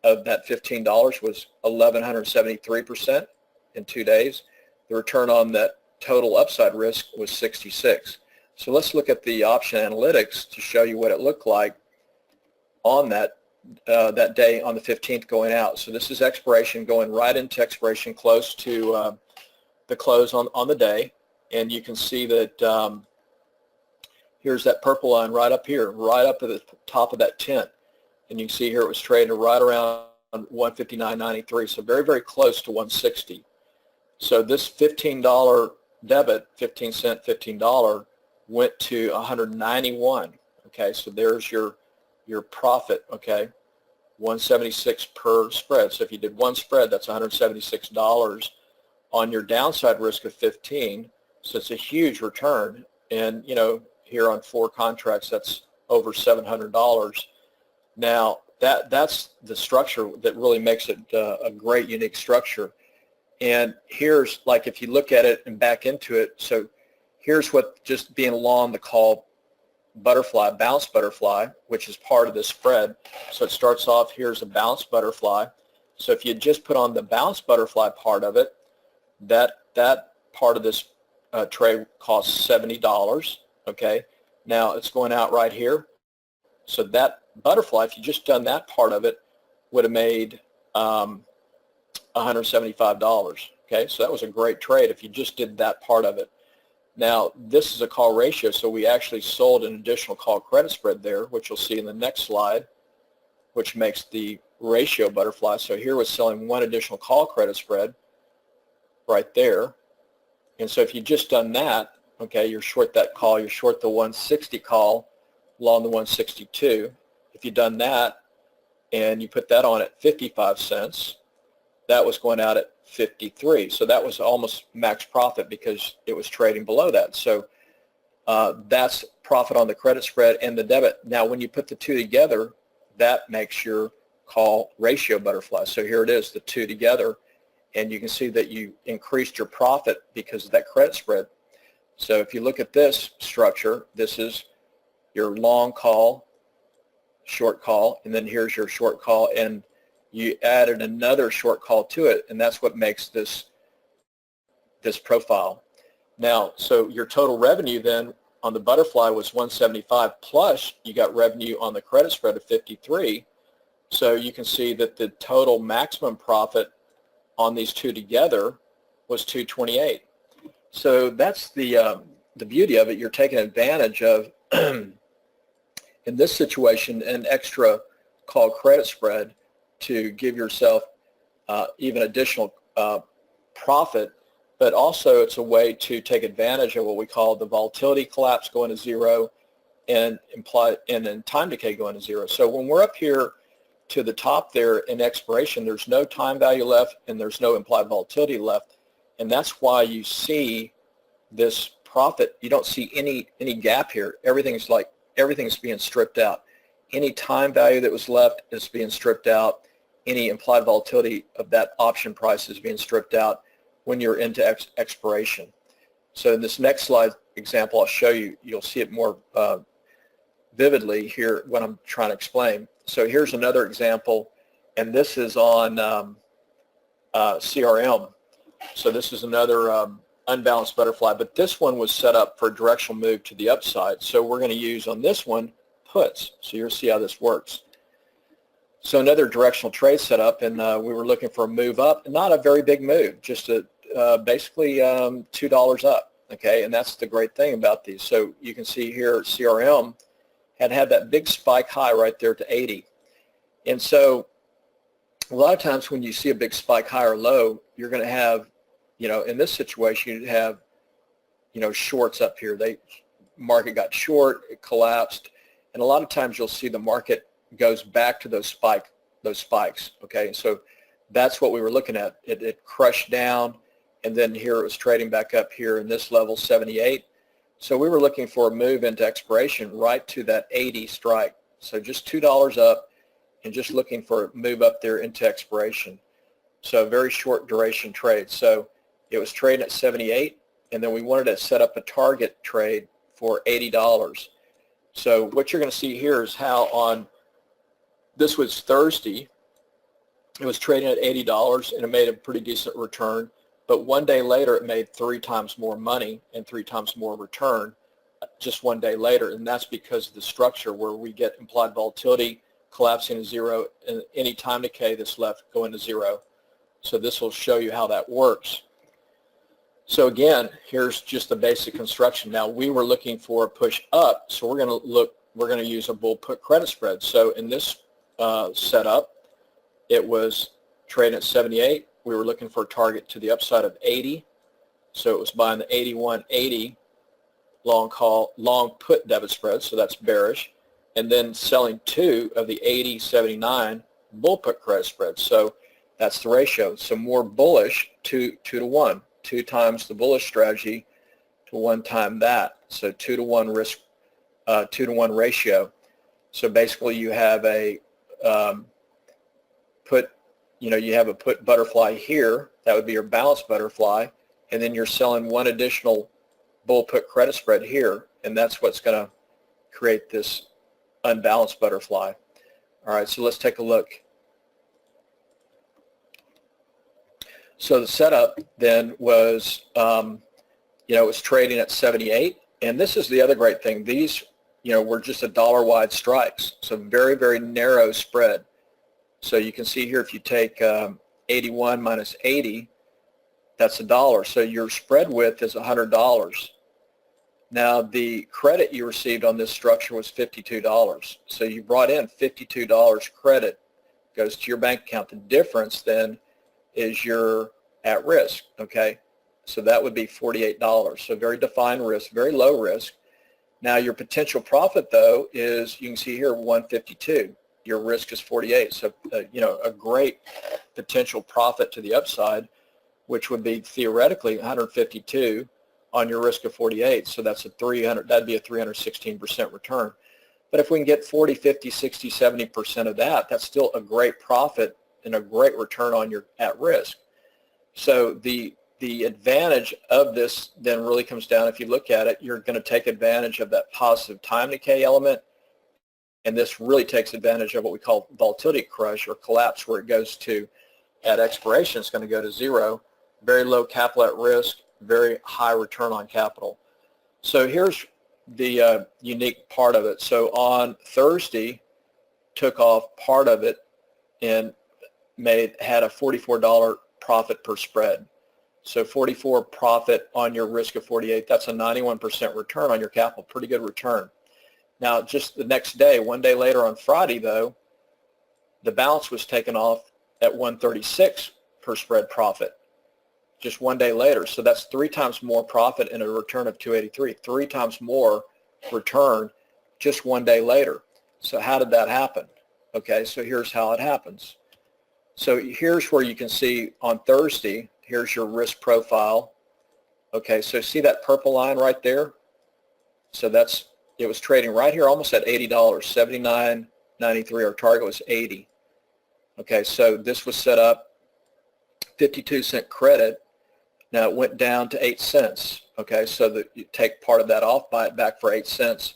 of that $15 was 1,173% in 2 days. The return on that total upside risk was 66. So let's look at the option analytics to show you what it looked like on that day on the 15th going out. So this is expiration, going right into expiration, close to the close on the day, and you can see that here's that purple line right up here, right up at the top of that tent, and you can see here it was trading right around 159.93, so very, very close to 160. So this $15 debit, 15 cent, $15 went to 191. Okay, so there's your profit. Okay, 176 per spread. So if you did one spread, that's $176 on your downside risk of 15. So it's a huge return, and here on 4 contracts, that's over $700. Now that's the structure that really makes it a great, unique structure. And here's, like, if you look at it and back into it, so here's what just being along the call butterfly, bounce butterfly, which is part of this spread. So it starts off, here's a bounce butterfly. So if you just put on the bounce butterfly part of it, that part of this trade costs $70. Okay, now it's going out right here. So that butterfly, if you just done that part of it, would have made $175. Okay, so that was a great trade if you just did that part of it. Now this is a call ratio, so we actually sold an additional call credit spread there, which you'll see in the next slide, which makes the ratio butterfly. So here we're selling one additional call credit spread right there. And so if you just done that, okay, you're short that call, you're short the 160 call along the 162. If you've done that and you put that on at 55 cents, that was going out at 53. So that was almost max profit because it was trading below that. So that's profit on the credit spread and the debit. Now when you put the two together, that makes your call ratio butterfly. So here it is, the two together, and you can see that you increased your profit because of that credit spread. So if you look at this structure, this is your long call, short call, and then here's your short call, and you added another short call to it, and that's what makes this profile. Now, so your total revenue then on the butterfly was 175, plus you got revenue on the credit spread of 53. So you can see that the total maximum profit on these two together was 228. So that's the beauty of it. You're taking advantage of, in this situation, an extra call credit spread to give yourself even additional profit, but also it's a way to take advantage of what we call the volatility collapse going to zero and then time decay going to zero. So when we're up here to the top there in expiration, there's no time value left and there's no implied volatility left, and that's why you see this profit. You don't see any gap here. Everything's being stripped out. Any time value that was left is being stripped out. Any implied volatility of that option price is being stripped out when you're into expiration. So in this next slide example, I'll show you, you'll see it more vividly here what I'm trying to explain. So here's another example, and this is on CRM. So this is another unbalanced butterfly, but this one was set up for a directional move to the upside. So we're going to use on this one puts. So you'll see how this works. So another directional trade set up, and we were looking for a move up, not a very big move, just basically $2 up. Okay, and that's the great thing about these. So you can see here CRM had that big spike high right there to 80. And so a lot of times when you see a big spike high or low, you're going to have, in this situation, you'd have, shorts up here. market got short, it collapsed, and a lot of times you'll see the market goes back to those spikes. Okay, so that's what we were looking at. It crushed down, and then here it was trading back up here in this level 78. So we were looking for a move into expiration right to that 80 strike. So just $2 up, and just looking for a move up there into expiration. So very short duration trade. So it was trading at 78, and then we wanted to set up a target trade for $80. So what you're going to see here is how on, this was Thursday, it was trading at $80 and it made a pretty decent return, but one day later it made 3 times more money and 3 times more return just one day later, and that's because of the structure where we get implied volatility collapsing to zero and any time decay that's left going to zero. So this will show you how that works. So again, here's just the basic construction. Now we were looking for a push up, so we're going to use a bull put credit spread. So in this setup, it was trading at 78. We were looking for a target to the upside of 80. So it was buying the 81.80 long put debit spread, so that's bearish, and then selling 2 of the 80.79 bull put credit spread. So that's the ratio. So more bullish, 2 to 1, 2 times the bullish strategy to 1 time that. So 2 to 1 risk, 2 to 1 ratio. So basically you have a put, you have a put butterfly here. That would be your balanced butterfly, and then you're selling 1 additional bull put credit spread here, and that's what's going to create this unbalanced butterfly. All right, so let's take a look. So the setup then was, it was trading at 78, and this is the other great thing. These, were just $1 wide strikes, so very, very narrow spread. So you can see here if you take 81 minus 80, that's $1. So your spread width is $100. Now the credit you received on this structure was $52. So you brought in $52 credit, goes to your bank account. The difference then is your at risk, okay? So that would be $48. So very defined risk, very low risk. Now your potential profit though is, you can see here, 152. Your risk is 48. So, a great potential profit to the upside, which would be theoretically 152 on your risk of 48. So that's that'd be a 316% return. But if we can get 40, 50, 60, 70% of that, that's still a great profit and a great return on your at risk. So the advantage of this then really comes down, if you look at it, you're going to take advantage of that positive time decay element, and this really takes advantage of what we call volatility crush or collapse, where it goes to, at expiration, it's going to go to zero, very low capital at risk, very high return on capital. So here's the unique part of it. So on Thursday, took off part of it and had a $44 profit per spread. So 44 profit on your risk of 48, that's a 91% return on your capital, pretty good return. Now just the next day, one day later on Friday though, the balance was taken off at 136 per spread profit, just one day later. So that's 3 times more profit and a return of 283, 3 times more return just one day later. So how did that happen? Okay, so here's how it happens. So here's where you can see on Thursday, here's your risk profile. Okay, so see that purple line right there? So it was trading right here almost at $80, $79.93. Our target was 80. Okay, so this was set up 52-cent credit. Now it went down to 8 cents. Okay, so that you take part of that off, buy it back for 8 cents.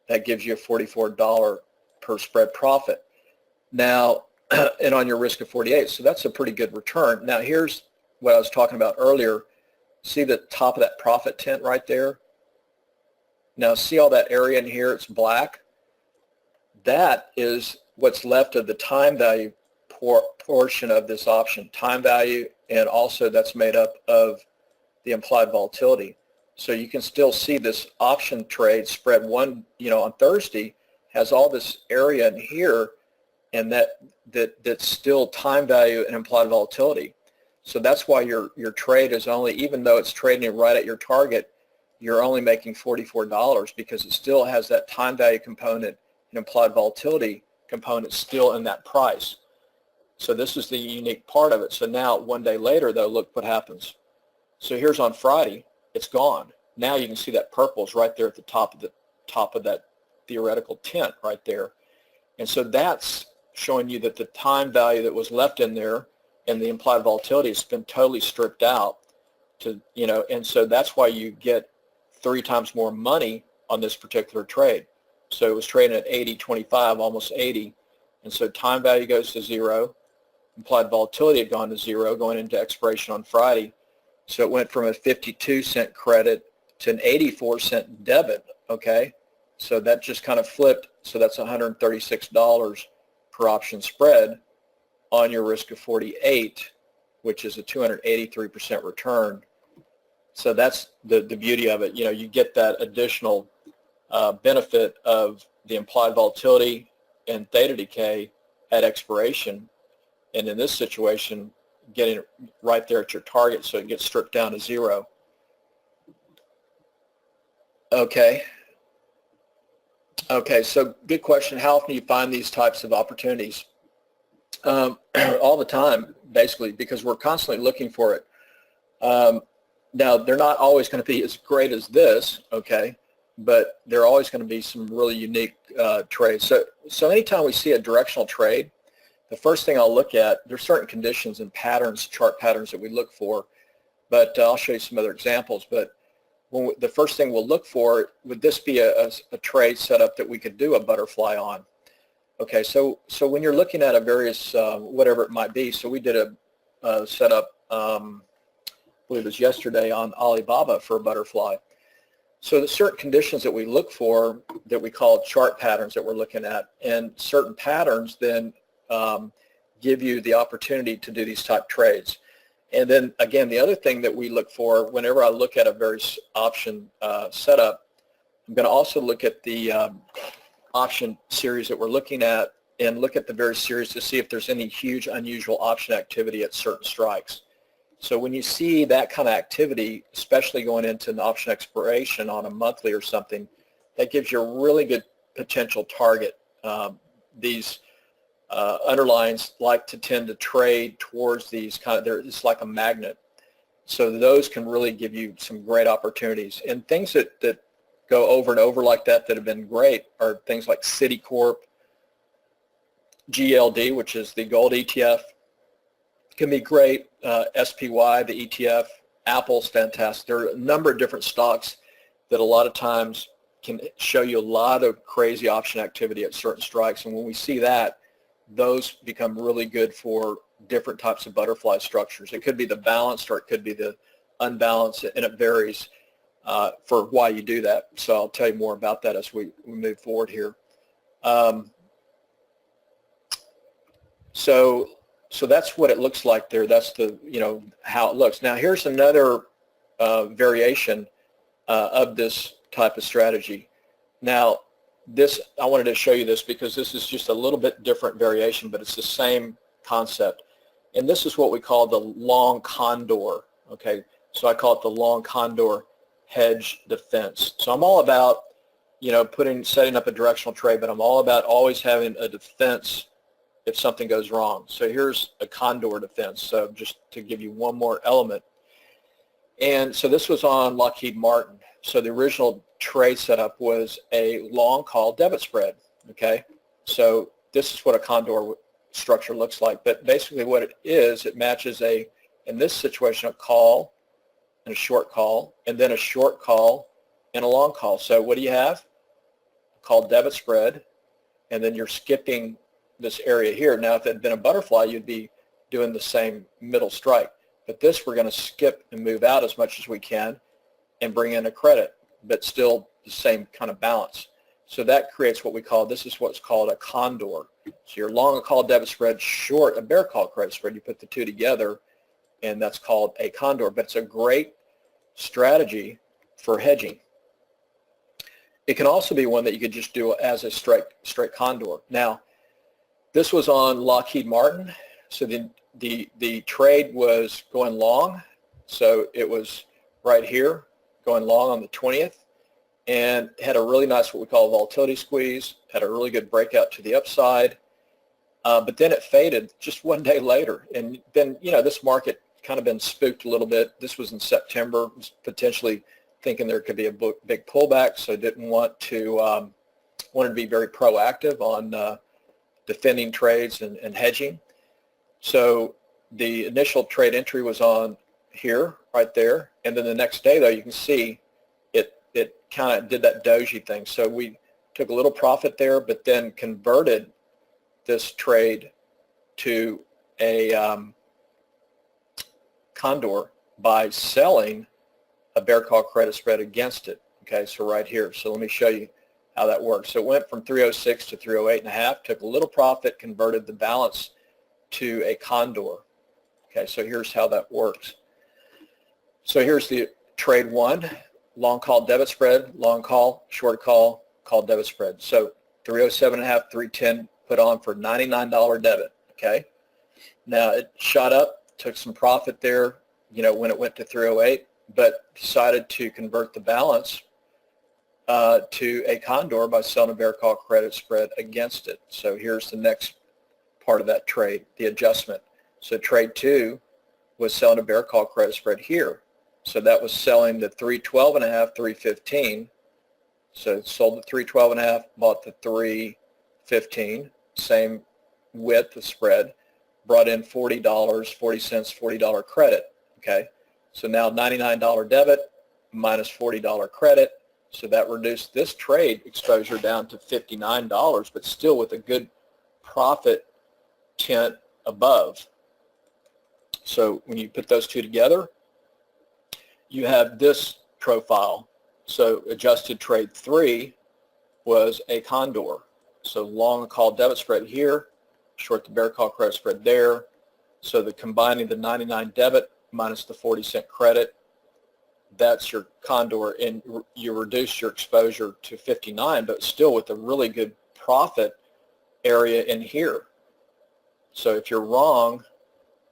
That gives you a $44 per spread profit. Now, and on your risk of 48, so that's a pretty good return. Now here's what I was talking about earlier. See the top of that profit tent right there? Now see all that area in here, it's black? That is what's left of the time value portion of this option, time value, and also that's made up of the implied volatility. So you can still see this option trade spread one, on Thursday has all this area in here, and that's still time value and implied volatility. So that's why your trade is only, even though it's trading right at your target, you're only making $44 because it still has that time value component and implied volatility component still in that price. So this is the unique part of it. So now one day later, though, look what happens. So here's on Friday, it's gone. Now you can see that purple is right there at the top of that theoretical tent right there. And so that's showing you that the time value that was left in there and the implied volatility has been totally stripped out to, and so that's why you get 3 times more money on this particular trade. So it was trading at 80.25, almost 80. And so time value goes to 0. Implied volatility had gone to 0 going into expiration on Friday. So it went from a 52-cent credit to an 84-cent debit, okay? So that just kind of flipped. So that's $136 per option spread on your risk of 48, which is a 283% return. So that's the beauty of it. You get that additional benefit of the implied volatility and theta decay at expiration. And in this situation, getting it right there at your target so it gets stripped down to 0. Okay, so good question. How often do you find these types of opportunities? All the time, basically, because we're constantly looking for it. Now, they're not always going to be as great as this, okay, but there are always going to be some really unique trades. So anytime we see a directional trade, the first thing I'll look at, there's certain conditions and patterns, chart patterns that we look for, but I'll show you some other examples. But the first thing we'll look for, would this be a trade setup that we could do a butterfly on? Okay, so when you're looking at a various, whatever it might be, so we did a setup, I believe it was yesterday, on Alibaba for a butterfly. So the certain conditions that we look for that we call chart patterns that we're looking at, and certain patterns then give you the opportunity to do these type trades. And then again, the other thing that we look for whenever I look at a various option setup, I'm going to also look at the option series that we're looking at and look at the various series to see if there's any huge unusual option activity at certain strikes. So when you see that kind of activity, especially going into an option expiration on a monthly or something, that gives you a really good potential target. These underlines like to tend to trade towards these it's like a magnet. So those can really give you some great opportunities. And things that go over and over like that have been great are things like Citicorp, GLD, which is the gold ETF, can be great. SPY, the ETF, Apple's fantastic. There are a number of different stocks that a lot of times can show you a lot of crazy option activity at certain strikes. And when we see that, those become really good for different types of butterfly structures. It could be the balanced or it could be the unbalanced, and it varies for why you do that. So I'll tell you more about that as we move forward here. So that's what it looks like there. That's how it looks. Now here's another variation of this type of strategy. Now I wanted to show you this because this is just a little bit different variation, but it's the same concept. And this is what we call the long condor. Okay, so I call it the long condor hedge defense. So I'm all about setting up a directional trade, but I'm all about always having a defense if something goes wrong. So here's a condor defense. So just to give you one more element. And so this was on Lockheed Martin. So the original trade setup was a long call debit spread. Okay, so this is what a condor structure looks like. But basically what it is, it matches in this situation, a call and a short call, and then a short call and a long call. So what do you have? Called debit spread, and then you're skipping this area here. Now if it had been a butterfly, you'd be doing the same middle strike. But this we're going to skip and move out as much as we can and bring in a credit, but still the same kind of balance. So that creates what we call, this is what's called a condor. So you're long a call debit spread, short a bear call credit spread. You put the two together, and that's called a condor. But it's a great strategy for hedging. It can also be one that you could just do as a straight condor. Now, this was on Lockheed Martin. So the trade was going long. So it was right here, going long on the 20th, and had a really nice, what we call a volatility squeeze, had a really good breakout to the upside, but then it faded just one day later. And then, this market kind of been spooked a little bit. This was in September, was potentially thinking there could be a big pullback, so didn't wanted to be very proactive on defending trades and hedging. So the initial trade entry was on here, right there, and then the next day, though, you can see it kind of did that doji thing. So we took a little profit there, but then converted this trade to a condor by selling a bear call credit spread against it. Okay, so right here. So let me show you how that works. So it went from 306 to 308.5, took a little profit, converted the balance to a condor. Okay, so here's how that works. So here's the trade one, long call debit spread, long call, short call, call debit spread. So 307.5, 310 put on for $99 debit. Okay, now it shot up, took some profit there, when it went to 308, but decided to convert the balance to a condor by selling a bear call credit spread against it. So here's the next part of that trade, the adjustment. So trade two was selling a bear call credit spread here. So that was selling the 312.5, 315. So it sold the 312.5, bought the 315, same width of spread, brought in $40, 40 cents, $40 credit. Okay, so now $99 debit minus $40 credit. So that reduced this trade exposure down to $59, but still with a good profit tint above. So when you put those two together, you have this profile. So adjusted trade three was a condor. So long call debit spread here, short the bear call credit spread there. So the combining the 99 debit minus the 40 cent credit, that's your condor, and you reduce your exposure to 59, but still with a really good profit area in here. So if you're wrong,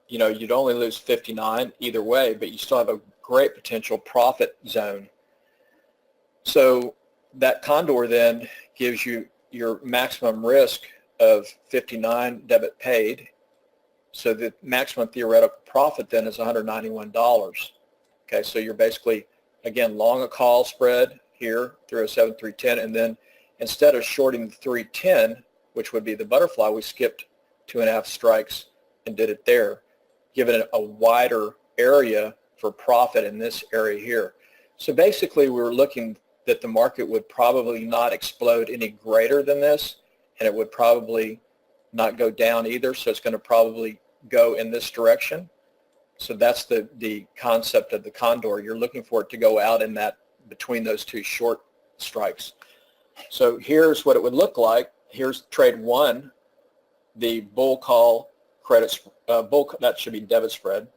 you'd only lose 59 either way, but you still have a great potential profit zone. So that condor then gives you your maximum risk of 59 debit paid. So the maximum theoretical profit then is $191. Okay, so you're basically, again, long a call spread here, 307, 310, and then instead of shorting the 310, which would be the butterfly, we skipped 2.5 strikes and did it there, giving it a wider area for profit in this area here. So basically, we were looking that the market would probably not explode any greater than this, and it would probably not go down either, so it's going to probably go in this direction. So that's the concept of the condor. You're looking for it to go out in that between those two short strikes. So here's what it would look like. Here's trade one, the bull call credit, that should be debit spread.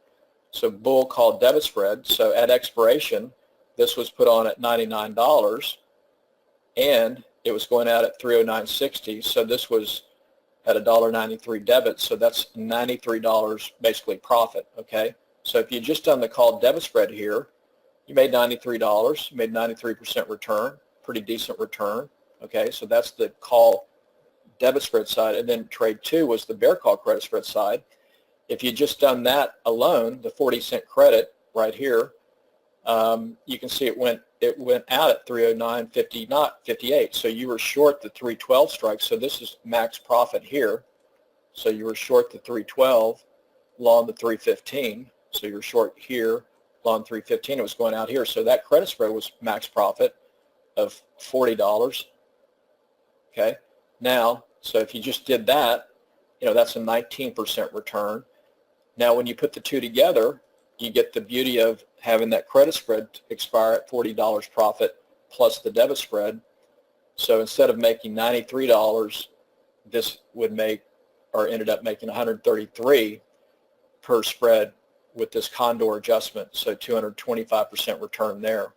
So bull call debit spread. So at expiration, this was put on at $99, and it was going out at 309.60. So this was at $1.93 debit, so that's $93 basically profit, okay? So if you just done the call debit spread here, you made $93, you made 93% return, pretty decent return, okay? So that's the call debit spread side, and then trade two was the bear call credit spread side. If you just done that alone, the 40 cent credit right here, you can see it went out at 309.50, not 58. So you were short the 312 strike. So this is max profit here. So you were short the 312, long the 315. So you're short here, long 315. It was going out here. So that credit spread was max profit of $40. Okay. Now, so if you just did that, that's a 19% return. Now, when you put the two together, you get the beauty of having that credit spread expire at $40 profit plus the debit spread. So instead of making $93, this would make, or ended up making $133 per spread with this condor adjustment. So 225% return there.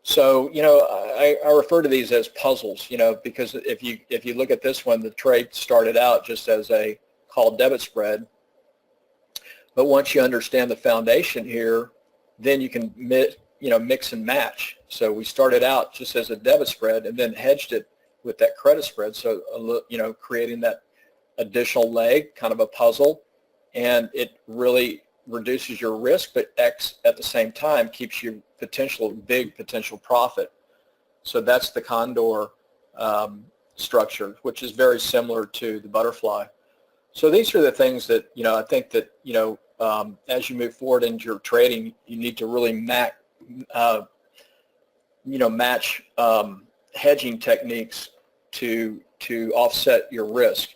So, I refer to these as puzzles, because if you look at this one, the trade started out just as a call debit spread. But once you understand the foundation here, then you can mix and match. So we started out just as a debit spread and then hedged it with that credit spread. So, creating that additional leg, kind of a puzzle, and it really reduces your risk, but X at the same time keeps you big potential profit. So that's the condor structure, which is very similar to the butterfly. So these are the things that, I think that, as you move forward into your trading, you need to really match hedging techniques to offset your risk.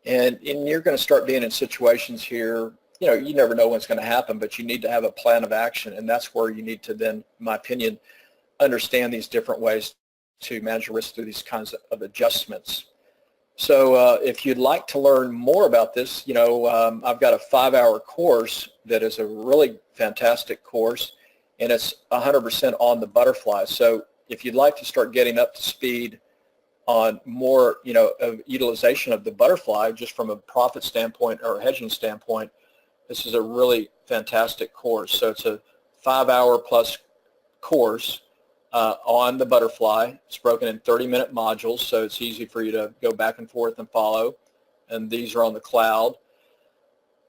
And you're going to start being in situations here, you never know what's going to happen, but you need to have a plan of action. And that's where you need to then, in my opinion, understand these different ways to manage risk through these kinds of adjustments. So if you'd like to learn more about this, I've got a 5-hour course that is a really fantastic course, and it's 100% on the butterfly. So if you'd like to start getting up to speed on more, of utilization of the butterfly, just from a profit standpoint or a hedging standpoint, this is a really fantastic course. So it's a 5-hour plus course on the butterfly. It's broken in 30-minute modules, so it's easy for you to go back and forth and follow. And these are on the cloud.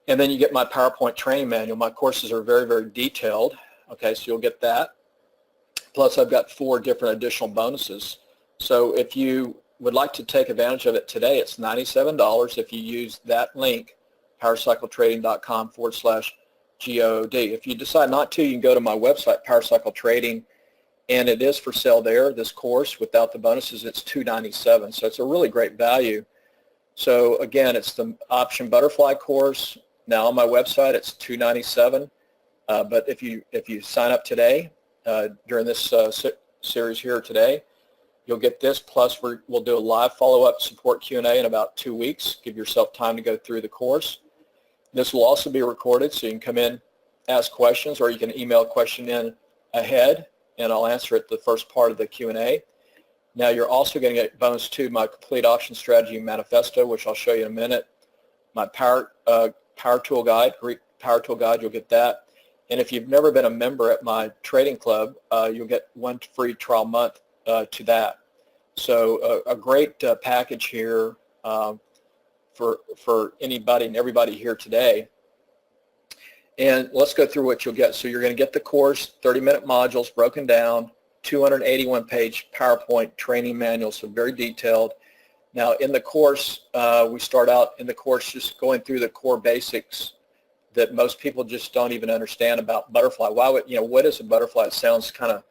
And then you get my PowerPoint training manual. My courses are very, very detailed. Okay, so you'll get that. Plus, I've got 4 different additional bonuses. So if you would like to take advantage of it today, it's $97 if you use that link, PowerCycleTrading.com/GOOD. If you decide not to, you can go to my website, PowerCycleTrading, and it is for sale there. This course, without the bonuses, it's $297. So it's a really great value. So again, it's the option butterfly course. Now on my website, it's $297. But if you sign up today during this series here today, you'll get this. Plus, we'll do a live follow-up support Q&A in about 2 weeks. Give yourself time to go through the course. This will also be recorded, so you can come in, ask questions, or you can email a question in ahead, and I'll answer it the first part of the Q&A. Now, you're also going to get bonus to my complete option strategy manifesto, which I'll show you in a minute. My power tool guide, Greek power tool guide, you'll get that. And if you've never been a member at my trading club, you'll get 1 free trial month to that. So a great package here for anybody and everybody here today. And let's go through what you'll get. So you're going to get the course, 30-minute modules broken down, 281-page PowerPoint training manual, so very detailed. Now in the course, we start out in the course just going through the core basics that most people just don't even understand about butterfly. Why would, what is a butterfly? It sounds kind of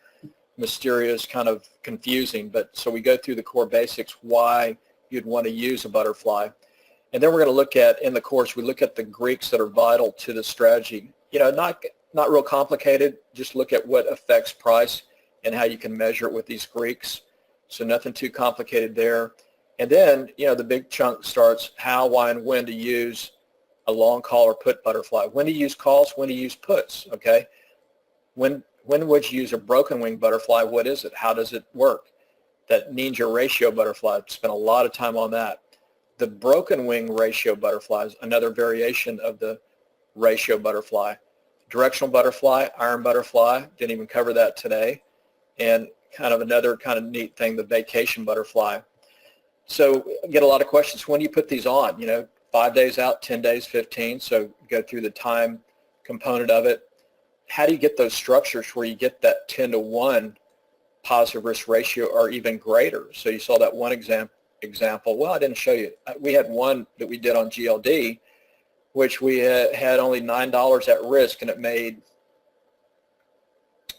mysterious, kind of confusing, but so we go through the core basics, why you'd want to use a butterfly. And then we're going to look at, in the course, we look at the Greeks that are vital to the strategy. Not real complicated, just look at what affects price and how you can measure it with these Greeks. So nothing too complicated there. And then, the big chunk starts how, why, and when to use a long call or put butterfly. When to use calls, when to use puts, okay? When would you use a broken wing butterfly? What is it? How does it work? That ninja ratio butterfly, spent a lot of time on that. The broken wing ratio butterfly is another variation of the ratio butterfly. Directional butterfly, iron butterfly, didn't even cover that today. And kind of another kind of neat thing, the vacation butterfly. So get a lot of questions. When do you put these on? 5 days out, 10 days, 15. So go through the time component of it. How do you get those structures where you get that 10-to-1 positive risk ratio or even greater? So you saw that one example. Well, I didn't show you. We had one that we did on GLD, which we had only $9 at risk, and it made,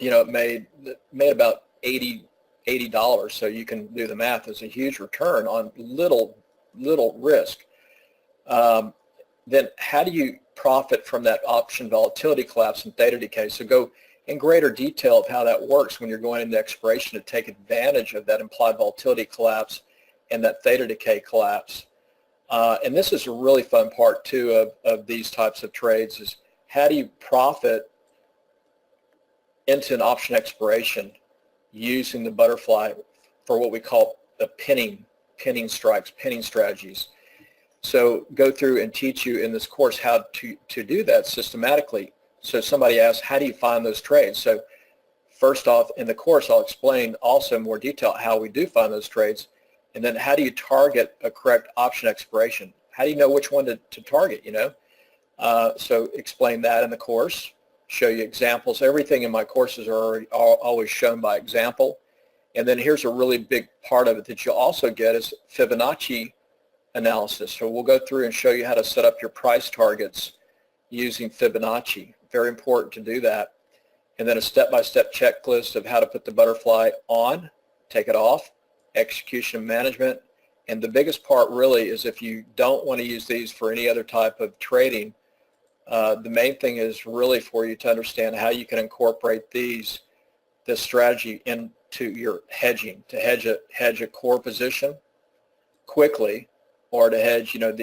it made about $80. So you can do the math. It's a huge return on little risk. Then how do you profit from that option volatility collapse and theta decay? So go in greater detail of how that works when you're going into expiration to take advantage of that implied volatility collapse and that theta decay collapse. And this is a really fun part too of these types of trades, is how do you profit into an option expiration using the butterfly for what we call the pinning strikes, pinning strategies. So go through and teach you in this course how to do that systematically. So somebody asks, how do you find those trades? So first off, in the course, I'll explain also in more detail how we do find those trades, and then how do you target a correct option expiration? How do you know which one to target, you know? So explain that in the course, show you examples. Everything in my courses are always shown by example. And then here's a really big part of it that you'll also get is Fibonacci analysis. So we'll go through and show you how to set up your price targets using Fibonacci. Very important to do that. And then a step-by-step checklist of how to put the butterfly on, take it off, execution management. And the biggest part really is if you don't want to use these for any other type of trading, the main thing is really for you to understand how you can incorporate this strategy into your hedging, to hedge a core position quickly, or to hedge, you know,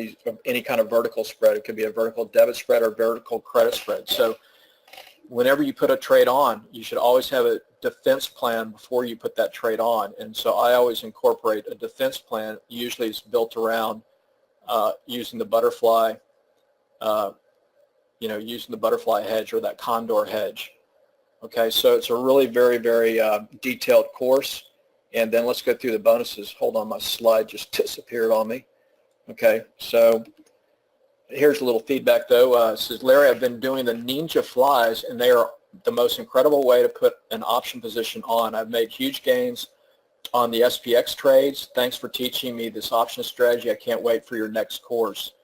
any kind of vertical spread. It could be a vertical debit spread or vertical credit spread. So whenever you put a trade on, you should always have a defense plan before you put that trade on. And so I always incorporate a defense plan. Usually it's built around using the butterfly, using the butterfly hedge or that condor hedge. Okay, so it's a really very, very detailed course. And then let's go through the bonuses. Hold on, my slide just disappeared on me. Okay, so here's a little feedback though. It says, Larry, I've been doing the Ninja flies and they are the most incredible way to put an option position on. I've made huge gains on the SPX trades. Thanks for teaching me this option strategy. I can't wait for your next course.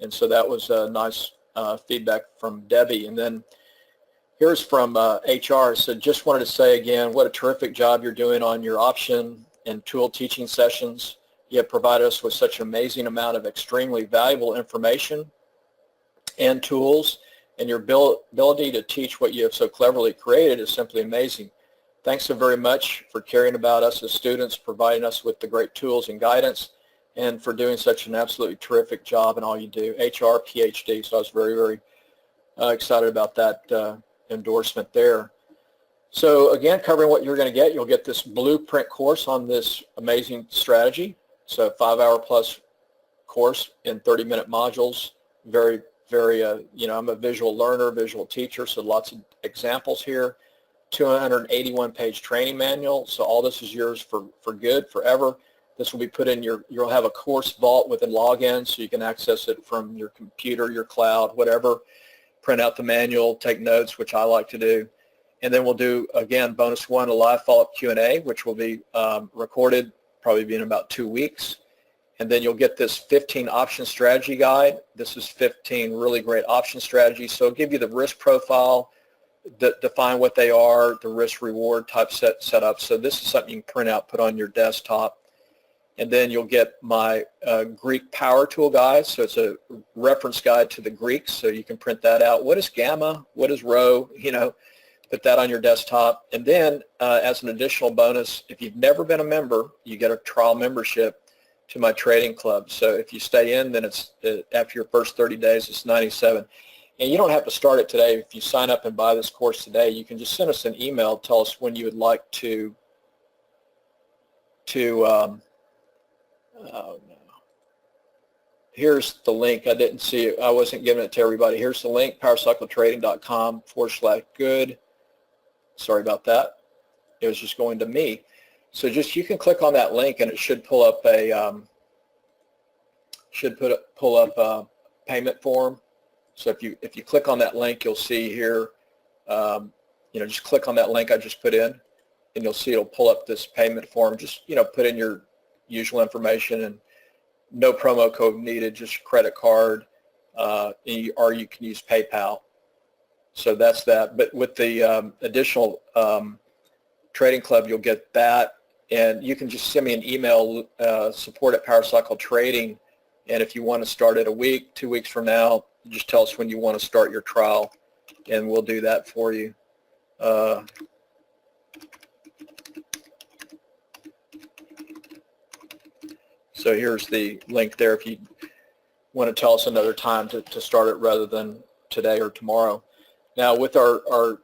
And so that was a nice feedback from Debbie. And then here's from HR. So just wanted to say again, what a terrific job you're doing on your option and tool teaching sessions. You have provided us with such an amazing amount of extremely valuable information and tools, and your ability to teach what you have so cleverly created is simply amazing. Thanks so very much for caring about us as students, providing us with the great tools and guidance, and for doing such an absolutely terrific job in all you do. HR, PhD, so I was very, very excited about that endorsement there. So again, covering what you're going to get, you'll get this blueprint course on this amazing strategy. So 5-hour plus course in 30-minute modules. Very, very, I'm a visual learner, visual teacher, so lots of examples here. 281-page training manual. So all this is yours for good, forever. This will be put in you'll have a course vault with a login so you can access it from your computer, your cloud, whatever. Print out the manual, take notes, which I like to do. And then we'll do, again, bonus one, a live follow-up Q&A, which will be recorded, probably be in about 2 weeks. And then you'll get this 15 option strategy guide. This is 15 really great option strategies. So it'll give you the risk profile, define what they are, the risk reward type setup. So this is something you can print out, put on your desktop. And then you'll get my Greek power tool guide. So it's a reference guide to the Greeks. So you can print that out. What is gamma? What is rho? Put that on your desktop. And then as an additional bonus, if you've never been a member, you get a trial membership to my trading club. So if you stay in, then it's after your first 30 days, it's $97. And you don't have to start it today. If you sign up and buy this course today, you can just send us an email, tell us when you would like to here's the link. I didn't see it. I wasn't giving it to everybody. Here's the link, PowerCycleTrading.com/good. Sorry about that. It was just going to me. So you can click on that link and it should pull up a payment form. So if you click on that link, you'll see here, just click on that link I just put in, and you'll see it'll pull up this payment form. Just put in your usual information, and no promo code needed, just credit card, or you can use PayPal. So that's that. But with the additional trading club, you'll get that, and you can just send me an email, support@PowerCycleTrading, and if you want to start it a week, 2 weeks from now, just tell us when you want to start your trial, and we'll do that for you. So here's the link there if you want to tell us another time to start it rather than today or tomorrow. Now with our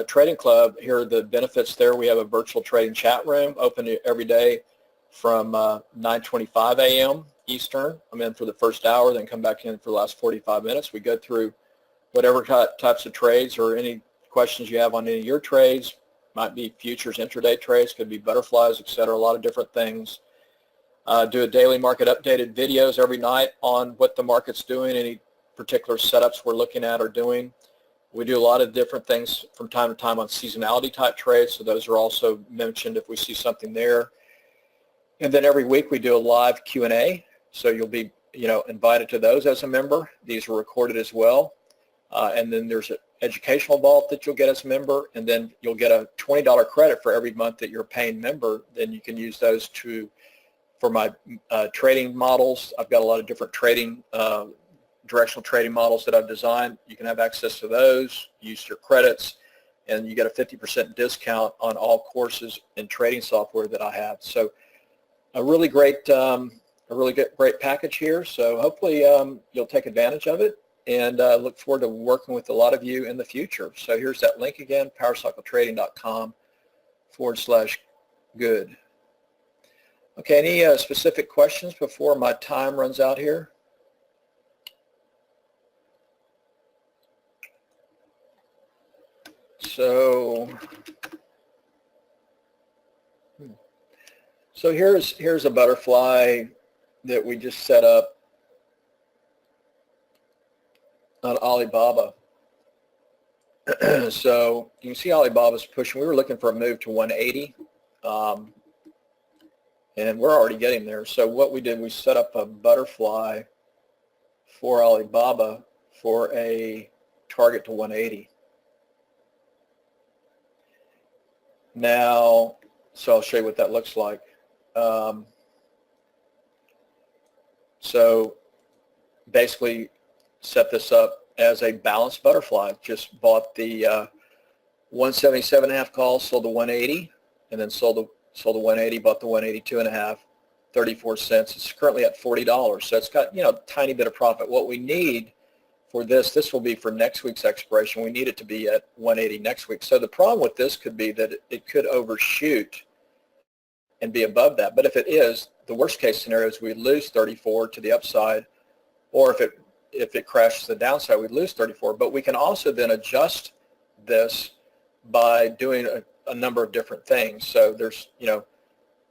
Trading Club, here are the benefits there. We have a virtual trading chat room open every day from 9:25 a.m. Eastern. I'm in for the first hour, then come back in for the last 45 minutes. We go through whatever types of trades or any questions you have on any of your trades. might be futures intraday trades, could be butterflies, etc. A lot of different things. Do a daily market updated videos every night on what the market's doing, any particular setups we're looking at or doing. We do a lot of different things from time to time on seasonality type trades, so those are also mentioned if we see something there. And then every week we do a live Q&A, so you'll be invited to those as a member. These are recorded as well. And then there's an educational vault that you'll get as a member, and then you'll get a $20 credit for every month that you're a paying member. Then you can use those for my trading models. I've got a lot of different trading directional trading models that I've designed. You can have access to those, use your credits, and you get a 50% discount on all courses and trading software that I have. So a really great great package here. So hopefully you'll take advantage of it, and look forward to working with a lot of you in the future. So here's that link again, PowerCycleTrading.com/good. Okay, any specific questions before my time runs out here? So here's a butterfly that we just set up on Alibaba. So you can see Alibaba's pushing. We were looking for a move to 180, and we're already getting there. So what we did, we set up a butterfly for Alibaba for a target to 180. Now, so I'll show you what that looks like. So basically set this up as a balanced butterfly. Just bought the 177.5 call, sold the 180, and then sold the 180, bought the 182.5, 34 cents. It's currently at $40. So it's got, a tiny bit of profit. What we need for this will be for next week's expiration. We need it to be at 180 next week. So the problem with this could be that it could overshoot and be above that. But if it is, the worst case scenario is we lose 34 to the upside, or if it crashes to the downside, we'd lose 34. But we can also then adjust this by doing a number of different things. So there's,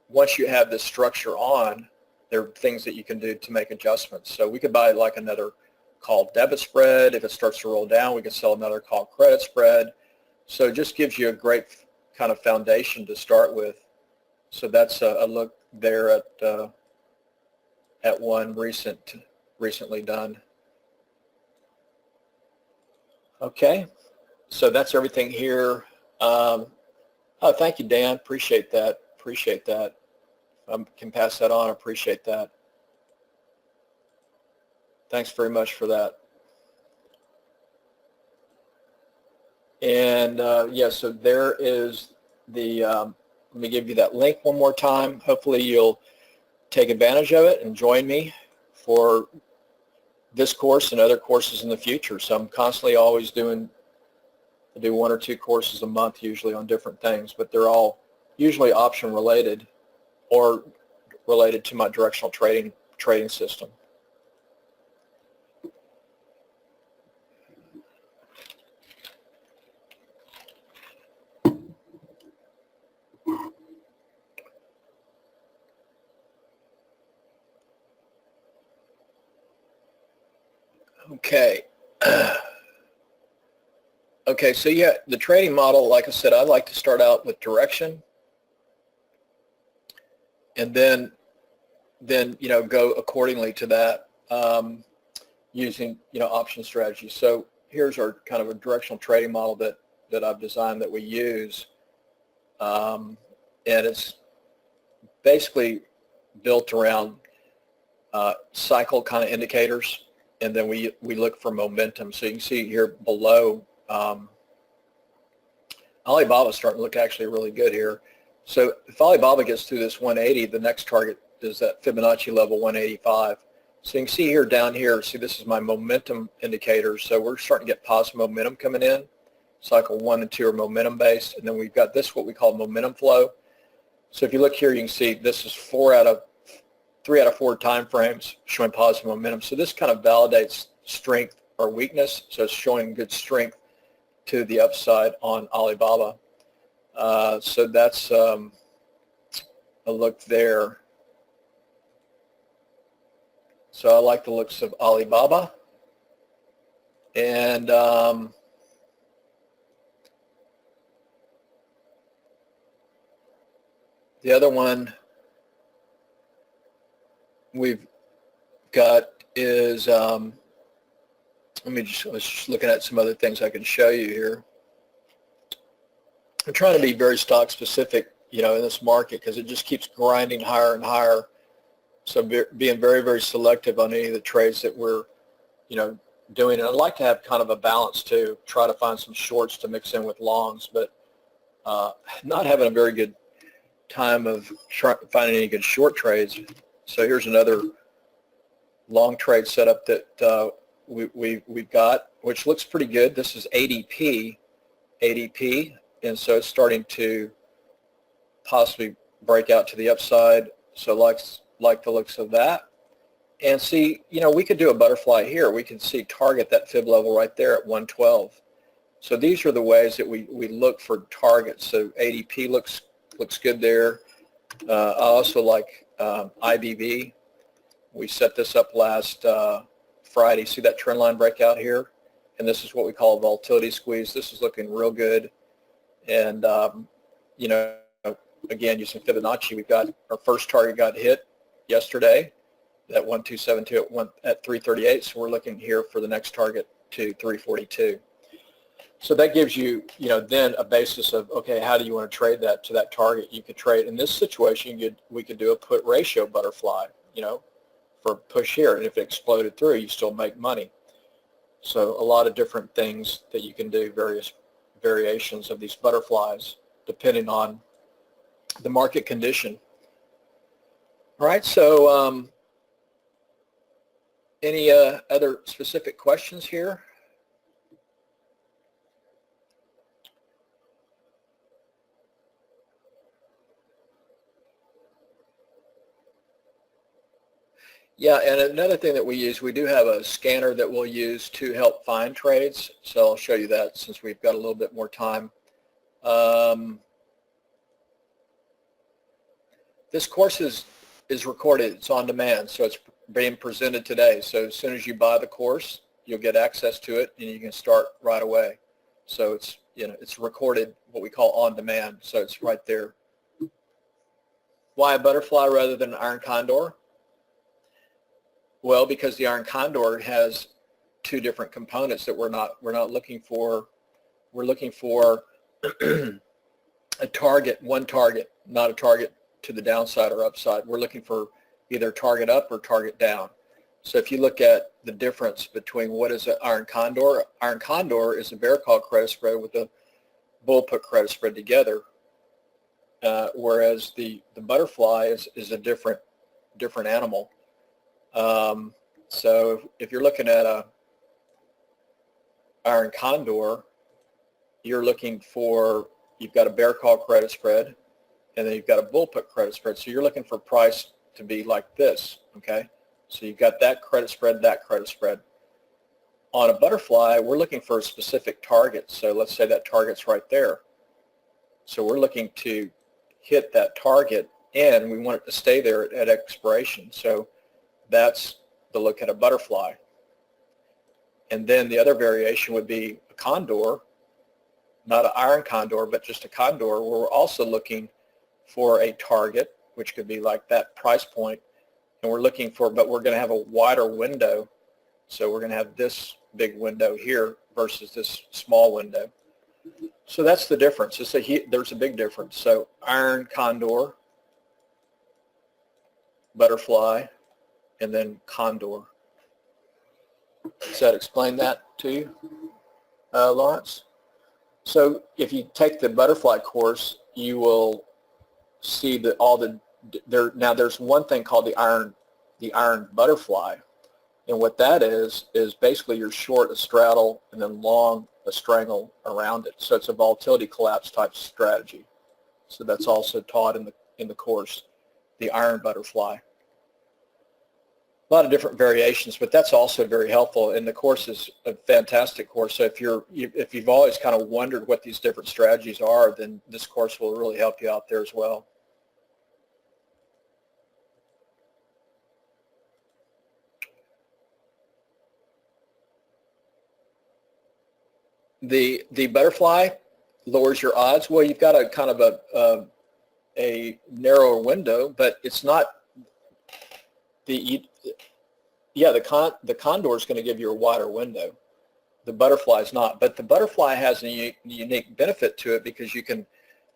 once you have this structure on, there are things that you can do to make adjustments. So we could buy like another call debit spread. If it starts to roll down, we can sell another call credit spread. So it just gives you a great kind of foundation to start with. So that's a look there at one recently done. Okay, so that's everything here. Oh, thank you, Dan. Appreciate that. I can pass that on. Appreciate that. Thanks very much for that. And yeah, so there is the, let me give you that link one more time. Hopefully you'll take advantage of it and join me for this course and other courses in the future. So I'm constantly always I do 1 or 2 courses a month usually on different things, but they're all usually option related or related to my directional trading system. Okay. Okay, so yeah, the trading model, like I said, I like to start out with direction and then go accordingly to that using option strategies. So here's our kind of a directional trading model that I've designed that we use, and it's basically built around cycle kind of indicators. And then we look for momentum. So you can see here below, Alibaba's starting to look actually really good here. So if Alibaba gets through this 180, the next target is that Fibonacci level 185. So you can see here down here, see this is my momentum indicator. So we're starting to get positive momentum coming in. Cycle 1 and 2 are momentum based. And then we've got this, what we call momentum flow. So if you look here, you can see this is 3 out of 4 time frames showing positive momentum. So this kind of validates strength or weakness. So it's showing good strength to the upside on Alibaba. So that's a look there. So I like the looks of Alibaba. And the other one we've got is, let's just looking at some other things I can show you here. I'm trying to be very stock specific, in this market, because it just keeps grinding higher and higher. So being very, very selective on any of the trades that we're, doing. And I'd like to have kind of a balance too, try to find some shorts to mix in with longs, but not having a very good time of finding any good short trades. So here's another long trade setup that we've got, which looks pretty good. This is ADP, and so it's starting to possibly break out to the upside. So like the looks of that. And see, we could do a butterfly here. We can see target that fib level right there at 112. So these are the ways that we look for targets. So ADP looks good there. I also like IBB. We set this up last Friday. See that trend line breakout here? And this is what we call a volatility squeeze. This is looking real good. And, again, using Fibonacci, we've got our first target got hit yesterday. That 1272 at 338, so we're looking here for the next target to 342. So that gives you, then a basis of, okay, how do you want to trade that to that target? You could trade, in this situation, we could do a put ratio butterfly, for push here, and if it exploded through, you still make money. So a lot of different things that you can do, various variations of these butterflies, depending on the market condition. All right, so any other specific questions here? Yeah, and another thing that we use, we do have a scanner that we'll use to help find trades. So I'll show you that since we've got a little bit more time. This course is recorded. It's on demand, so it's being presented today. So as soon as you buy the course, you'll get access to it, and you can start right away. So it's it's recorded, what we call on demand. So it's right there. Why a butterfly rather than an iron condor? Well, because the iron condor has two different components that we're not looking for. We're looking for a target, one target, not a target to the downside or upside. We're looking for either target up or target down. So if you look at the difference between what is an iron condor is a bear call credit spread with a bull put credit spread together, whereas the butterfly is a different animal. So if you're looking at a iron condor, you're looking for, you've got a bear call credit spread, and then you've got a bull put credit spread. So you're looking for price to be like this, okay? So you've got that credit spread, that credit spread. On a butterfly, we're looking for a specific target. So let's say that target's right there. So we're looking to hit that target, and we want it to stay there at expiration. So that's the look at a butterfly. And then the other variation would be a condor, not an iron condor, but just a condor, where we're also looking for a target, which could be like that price point, and we're looking for, but we're going to have a wider window. So we're going to have this big window here versus this small window. So that's the difference. There's a big difference. So iron condor, butterfly, and then condor. Does that explain that to you, Lawrence? So if you take the butterfly course, you will see that now there's one thing called the iron butterfly, and what that is basically you're short a straddle and then long a strangle around it. So it's a volatility collapse type strategy. So that's also taught in the course, the iron butterfly. a lot of different variations, but that's also very helpful. And the course is a fantastic course. So if you've always kind of wondered what these different strategies are, then this course will really help you out there as well. The butterfly lowers your odds. Well, you've got a kind of a narrower window, but it's not the condor is going to give you a wider window. The butterfly is not, but the butterfly has a unique benefit to it because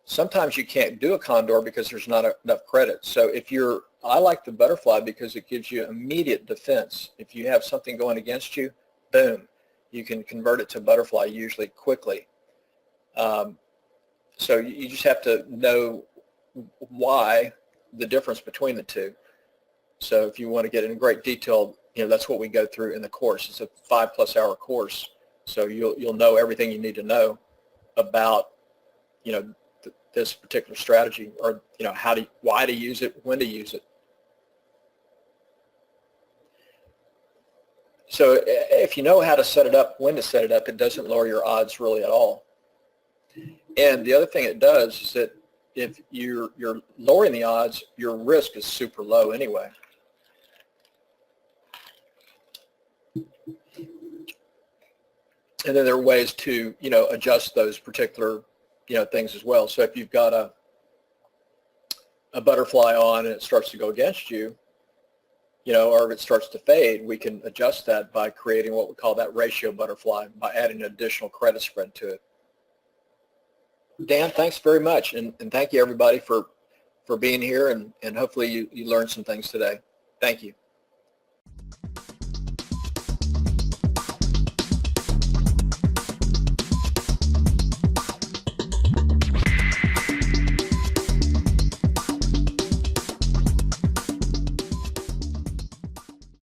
sometimes you can't do a condor because there's not enough credit. So I like the butterfly because it gives you immediate defense. If you have something going against you, boom, you can convert it to butterfly usually quickly. So you just have to know why, the difference between the two. So if you want to get in great detail, that's what we go through in the course. It's a 5+ hour course. So you'll know everything you need to know about, this particular strategy, or, why to use it, when to use it. So if you know how to set it up, when to set it up, it doesn't lower your odds really at all. And the other thing it does is that if you're lowering the odds, your risk is super low anyway. And then there are ways to, adjust those particular, things as well. So if you've got a butterfly on and it starts to go against you, or if it starts to fade, we can adjust that by creating what we call that ratio butterfly, by adding an additional credit spread to it. Dan, thanks very much. And thank you, everybody, for being here. And hopefully you learned some things today. Thank you.